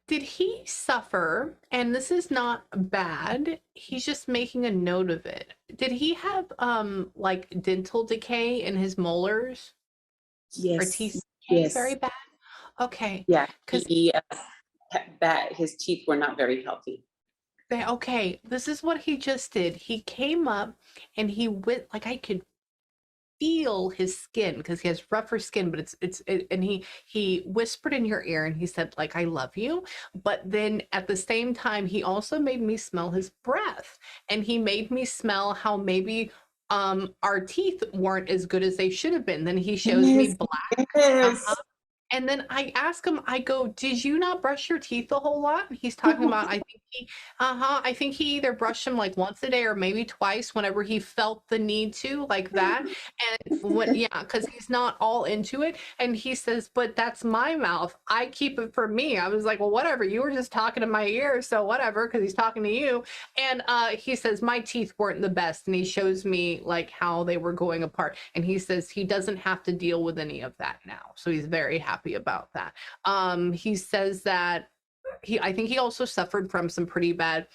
Did he suffer, and this is not bad, he's just making a note of it. Did he have like dental decay in his molars or teeth Yes, decay very yes, bad? Okay, yeah. because That his teeth were not very healthy. okay, this is what he just did. He came up and he went like I could feel his skin because he has rougher skin, but and he whispered in your ear and he said like I love you, but then at the same time he also made me smell his breath, and he made me smell how maybe our teeth weren't as good as they should have been. Then he shows me Yes, black. Uh-huh. yes. And then I ask him, I go, did you not brush your teeth a whole lot? And he's talking about, I think he either brushed them like once a day or maybe twice whenever he felt the need to, like that. And yeah, because he's not all into it. And he says, but that's my mouth. I keep it for me. I was like, well, whatever. You were just talking to my ear. So whatever, because he's talking to you. And he says, my teeth weren't the best. And he shows me like how they were going apart. And he says he doesn't have to deal with any of that now. So he's very happy about that. He says that I think he also suffered from some pretty bad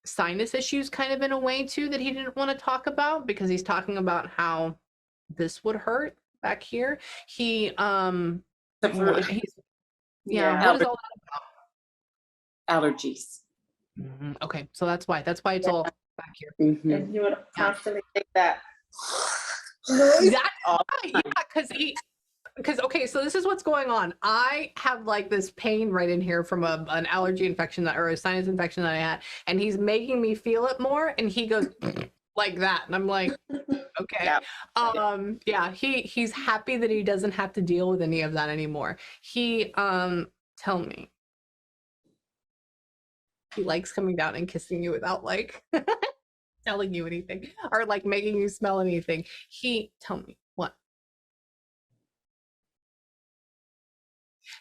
sinus issues kind of in a way too that he didn't want to talk about, because he's talking about how this would hurt back here. He's Yeah. what is all Allergies. that? Okay, so that's why it's all back here. Mhm. And he would Yeah. constantly make that noise. That's why, yeah, because okay, so this is what's going on. I have like this pain right in here from an allergy infection or a sinus infection that I had, and he's making me feel it more, and he goes like that, and I'm like, okay. Yeah, he's happy that he doesn't have to deal with any of that anymore. Tell me, he likes coming down and kissing you without like telling you anything or like making you smell anything. Tell me what.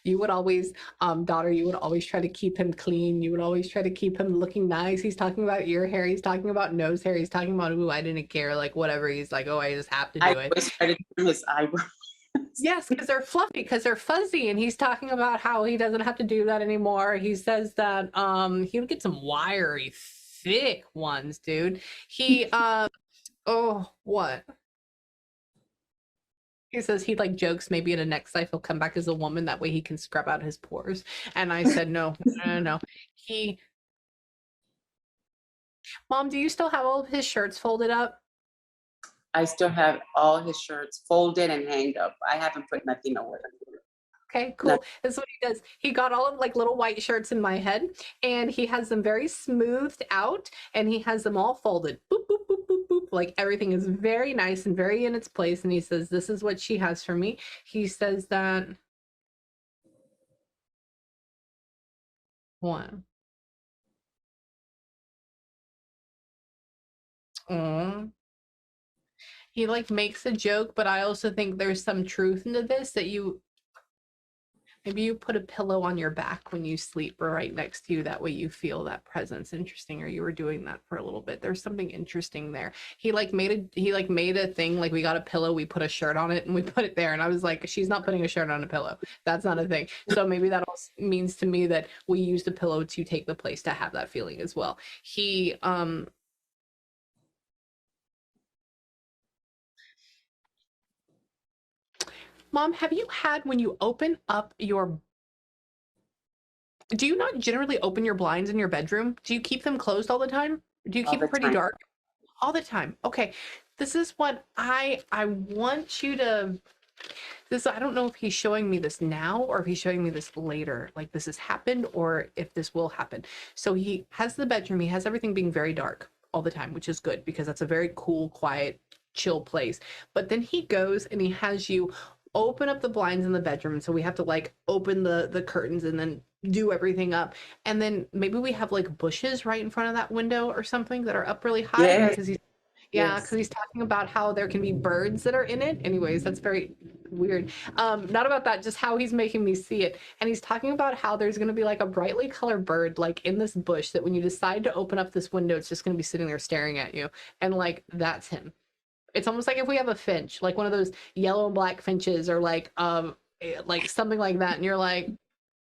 You would always, daughter, you would always try to keep him clean. You would always try to keep him looking nice. He's talking about ear hair. He's talking about nose hair. He's talking about, ooh, I didn't care, like whatever. He's like, oh, I just have to do I it. always try to trim his eyebrows. Yes, because they're fluffy, because they're fuzzy. And he's talking about how he doesn't have to do that anymore. He says that he would get some wiry, thick ones, dude. Oh, what? He says he like jokes maybe in a next life he'll come back as a woman, that way he can scrub out his pores. And I said, no, no, no, no. Mom, do you still have all of his shirts folded up? I still have all his shirts folded and hanged up. I haven't put nothing away. Okay, cool. That's what he does. He got all of like little white shirts in my head, and he has them very smoothed out, and he has them all folded. Boop, boop, boop, boop, boop. Like everything is very nice and very in its place. And he says, this is what she has for me. He says that. What? Aw. He like makes a joke, but I also think there's some truth into this, that maybe you put a pillow on your back when you sleep or right next to you, that way you feel that presence. Interesting. Or you were doing that for a little bit. There's something interesting there. He made a thing, like we got a pillow, we put a shirt on it and we put it there, and I was like, she's not putting a shirt on a pillow, that's not a thing. So maybe that also means to me that we use the pillow to take the place to have that feeling as well. Mom, have you had when you open up your do you not generally open your blinds in your bedroom? Do you keep them closed all the time? Do you all keep the them pretty time. dark? All the time. Okay. This is what I want you to this I don't know if he's showing me this now or if he's showing me this later. Like this has happened or if this will happen. So he has the bedroom, he has everything being very dark all the time, which is good because that's a very cool, quiet, chill place. But then he goes and he has you open up the blinds in the bedroom. And so we have to like open the curtains and then do everything up. And then maybe we have like bushes right in front of that window or something that are up really high Yes, because he's yeah, yes. because he's talking about how there can be birds that are in it. Anyways, that's very weird. Not about that, just how he's making me see it. And he's talking about how there's going to be like a brightly colored bird, like in this bush, that when you decide to open up this window, it's just going to be sitting there staring at you. And like, that's him. It's almost like if we have a finch, like one of those yellow and black finches, or like something like that. And you're like,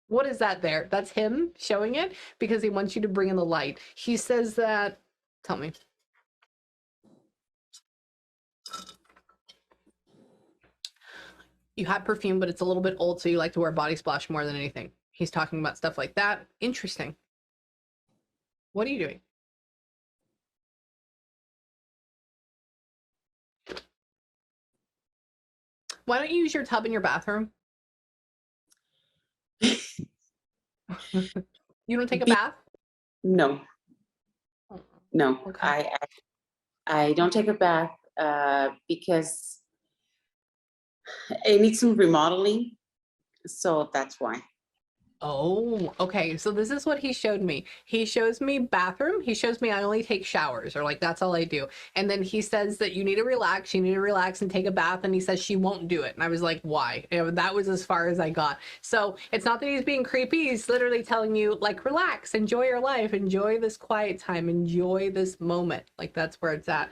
what is that there? That's him showing it because he wants you to bring in the light. He says that, tell me. You have perfume, but it's a little bit old, so you like to wear body splash more than anything. He's talking about stuff like that. Interesting. What are you doing? Why don't you use your tub in your bathroom? You don't take a Be- bath? no, Oh, no. okay. I don't take a bath because it needs some remodeling. So that's why. Oh, okay. So this is what he showed me. He shows me bathroom. He shows me I only take showers, or like that's all I do. And then he says that you need to relax. You need to relax and take a bath. And he says she won't do it. And I was like, why? You know, that was as far as I got. So it's not that he's being creepy. He's literally telling you like, relax, enjoy your life, enjoy this quiet time, enjoy this moment. Like that's where it's at.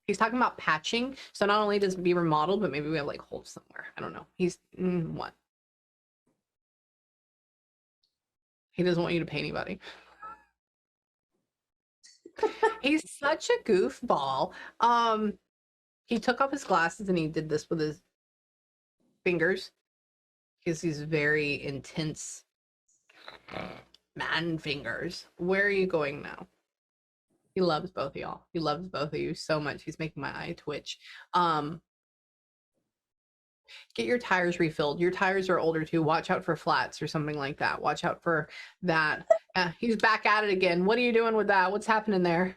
He's talking about patching. So not only does it be remodeled, but maybe we have like holes somewhere. I don't know. He's what? He doesn't want you to pay anybody. He's such a goofball. He took off his glasses and he did this with his fingers because he's very intense man fingers. Where are you going now? He loves both of y'all. He loves both of you so much. He's making my eye twitch. Get your tires refilled. Your tires are older too. Watch out for flats or something like that. Watch out for that. He's back at it again. What are you doing with that? What's happening there?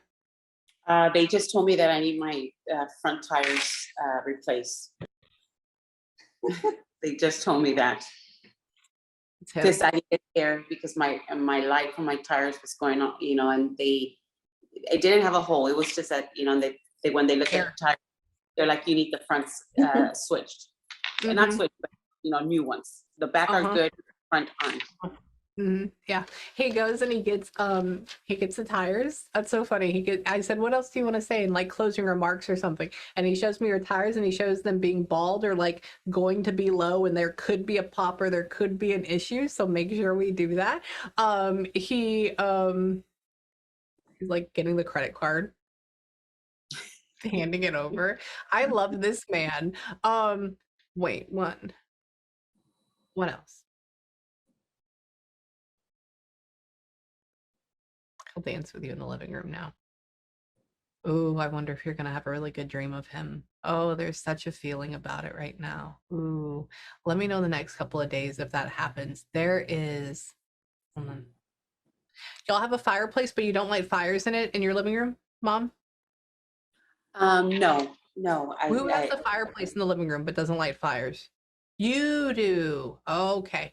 They just told me that I need my front tires replaced. They just told me that because I needed air because my light from my tires was going on, you know, and it didn't have a hole. It was just that, you know, they when they look at the tire, they're like, you need the fronts switched. And not switched, but you know, new ones. The back are good, front aren't. Yeah, he goes and he gets the tires. That's so funny. I said, what else do you want to say in like closing remarks or something? And he shows me your tires and he shows them being bald or like going to be low, and there could be a pop or there could be an issue, so make sure we do that. He's like getting the credit card, handing it over. I love this man. Wait, what else? He'll dance with you in the living room now. Ooh, I wonder if you're gonna have a really good dream of him. Oh, there's such a feeling about it right now. Ooh, let me know the next couple of days if that happens. There is, hold on. Y'all have a fireplace, but you don't light fires in it in your living room, Mom? No. Who has a fireplace in the living room but doesn't light fires? You do. Okay.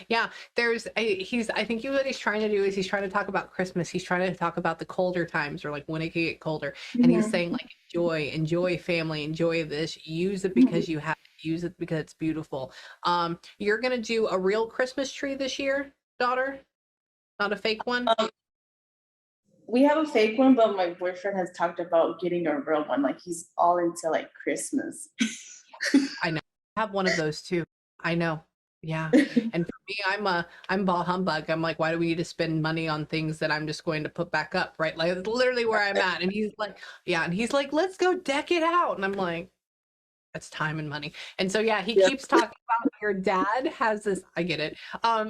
Yeah. I think what he's trying to do is he's trying to talk about Christmas. He's trying to talk about the colder times or like when it can get colder. And he's saying like, enjoy family, enjoy this, use it because you have to use it because it's beautiful. You're going to do a real Christmas tree this year, daughter? Not a fake one? We have a fake one, but my boyfriend has talked about getting a real one. Like he's all into like Christmas. I know. I have one of those too. I know. Yeah. And for me, I'm ball humbug. I'm like, why do we need to spend money on things that I'm just going to put back up, right? Like it's literally where I'm at. And he's like, yeah, and he's like, let's go deck it out. And I'm like, that's time and money. And so yeah, he Yeah. keeps talking about your dad has this, I get it.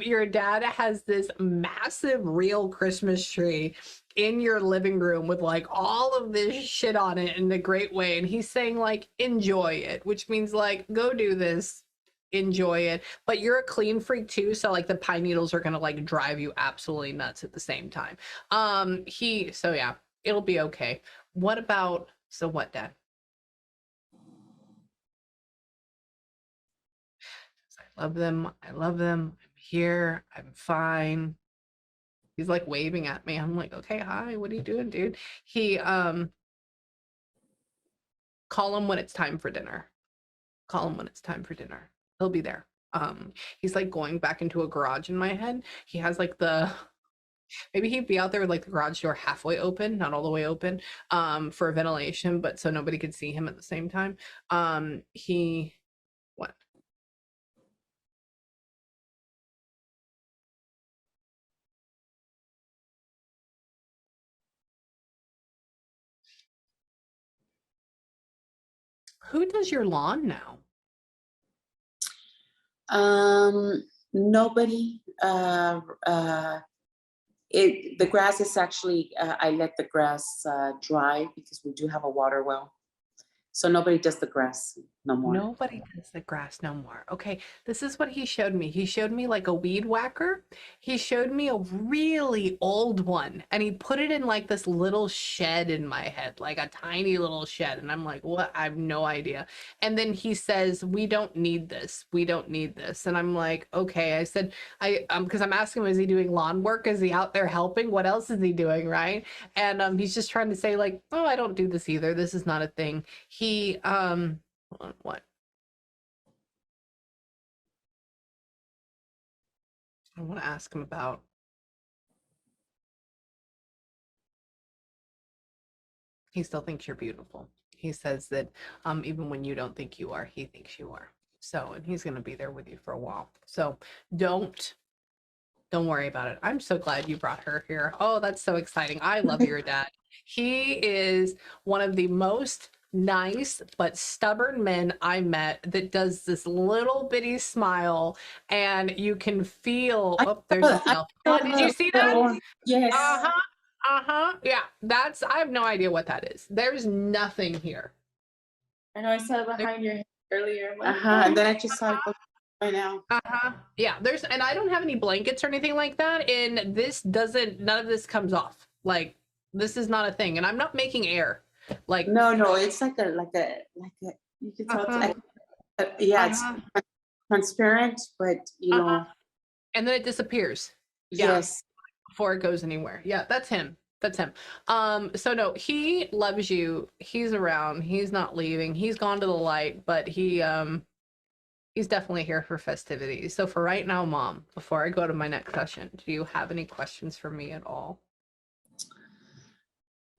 Your dad has this massive real Christmas tree in your living room with like all of this shit on it in a great way. And he's saying like enjoy it, which means like go do this, enjoy it. But you're a clean freak too, so like the pine needles are gonna like drive you absolutely nuts at the same time. So yeah, it'll be okay. What about so what, Dad? I love them. I love them. I'm here. I'm fine. He's like waving at me. I'm like, okay, hi. What are you doing, dude? He call him when it's time for dinner. Call him when it's time for dinner. He'll be there. He's like going back into a garage in my head. He has like the maybe he'd be out there with like the garage door halfway open, not all the way open, for ventilation, but so nobody could see him at the same time. He what? Who does your lawn now? Nobody. The grass is actually, I let the grass dry because we do have a water well. So nobody does the grass no more. Nobody does the grass no more. Okay, this is what he showed me. He showed me like a weed whacker. He showed me a really old one and he put it in like this little shed in my head, like a tiny little shed. And I'm like, what? I have no idea. And then he says, we don't need this. We don't need this. And I'm like, okay. I said, because I'm asking him, is he doing lawn work? Is he out there helping? What else is he doing? Right. And he's just trying to say like, oh, I don't do this either. This is not a thing. He, hold on, what? I want to ask him about. He still thinks you're beautiful. He says that even when you don't think you are, he thinks you are. So, and he's going to be there with you for a while. So don't worry about it. I'm so glad you brought her here. Oh, that's so exciting. I love your dad. He is one of the most nice but stubborn men I met that does this little bitty smile and you can feel there's a cell phone. Did you see that? Yes. Uh-huh. Uh-huh. Yeah. That's I have no idea what that is. There's nothing here. I know I saw it behind your head earlier. I'm like, And then I just saw it right now. Yeah, and I don't have any blankets or anything like that. And this doesn't, none of this comes off. Like, this is not a thing. And I'm not making air. Like, No, it's like a you can tell it's like, it's transparent, but you know. And then it disappears. Yes. Before it goes anywhere. Yeah, that's him. That's him. So no, he loves you. He's around. He's not leaving. He's gone to the light, but he's definitely here for festivities. So for right now, Mom, before I go to my next session, do you have any questions for me at all?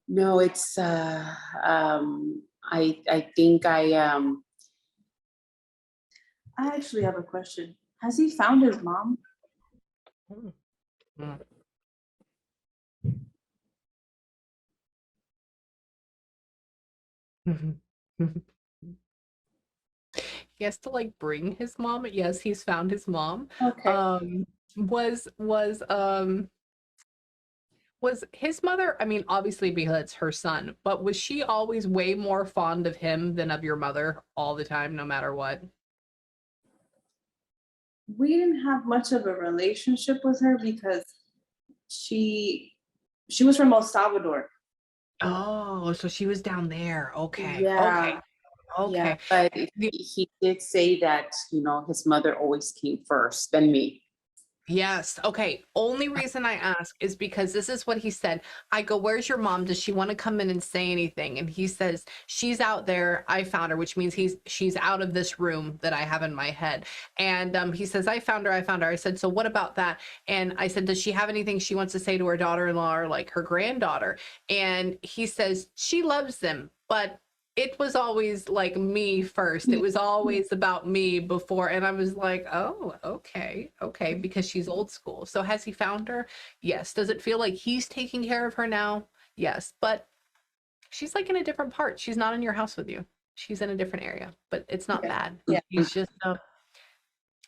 No, it's I think I actually have a question. Has he found his mom? Mm. He has to like bring his mom. Yes, he's found his mom. Okay. Was his mother, I mean, obviously because it's her son, but was she always way more fond of him than of your mother all the time, no matter what? We didn't have much of a relationship with her because she was from El Salvador. Oh, so she was down there. Okay. Yeah. Okay. But he did say that, you know, his mother always came first, then me. Yes. Okay. Only reason I ask is because this is what he said. I go, where's your mom? Does she want to come in and say anything? And he says, she's out there. I found her, which means she's out of this room that I have in my head. And he says, I found her. I said, so what about that? And I said, does she have anything she wants to say to her daughter-in-law or like her granddaughter? And he says, she loves them, but it was always like me first. It was always about me before. And I was like, oh, okay, because she's old school. So has he found her? Yes. Does it feel like he's taking care of her now? Yes. But she's like in a different part. She's not in your house with you. She's in a different area, but it's not Yeah. bad. Yeah.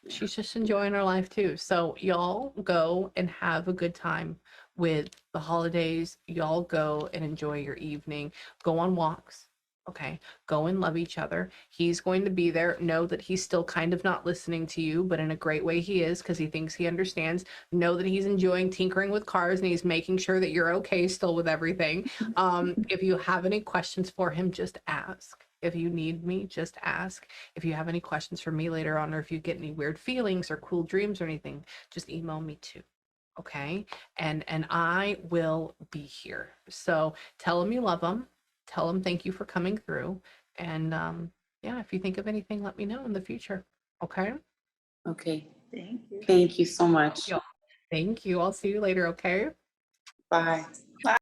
She's just enjoying her life too. So y'all go and have a good time with the holidays. Y'all go and enjoy your evening. Go on walks. Okay. Go and love each other. He's going to be there. Know that he's still kind of not listening to you, but in a great way he is, because he thinks he understands. Know that he's enjoying tinkering with cars and he's making sure that you're okay still with everything. If you have any questions for him, just ask. If you need me, just ask. If you have any questions for me later on, or if you get any weird feelings or cool dreams or anything, just email me too. Okay. And I will be here. So tell him you love him. Tell him thank you for coming through. And yeah, if you think of anything, let me know in the future. Okay. Okay. Thank you. Thank you so much. Thank you. I'll see you later. Okay. Bye.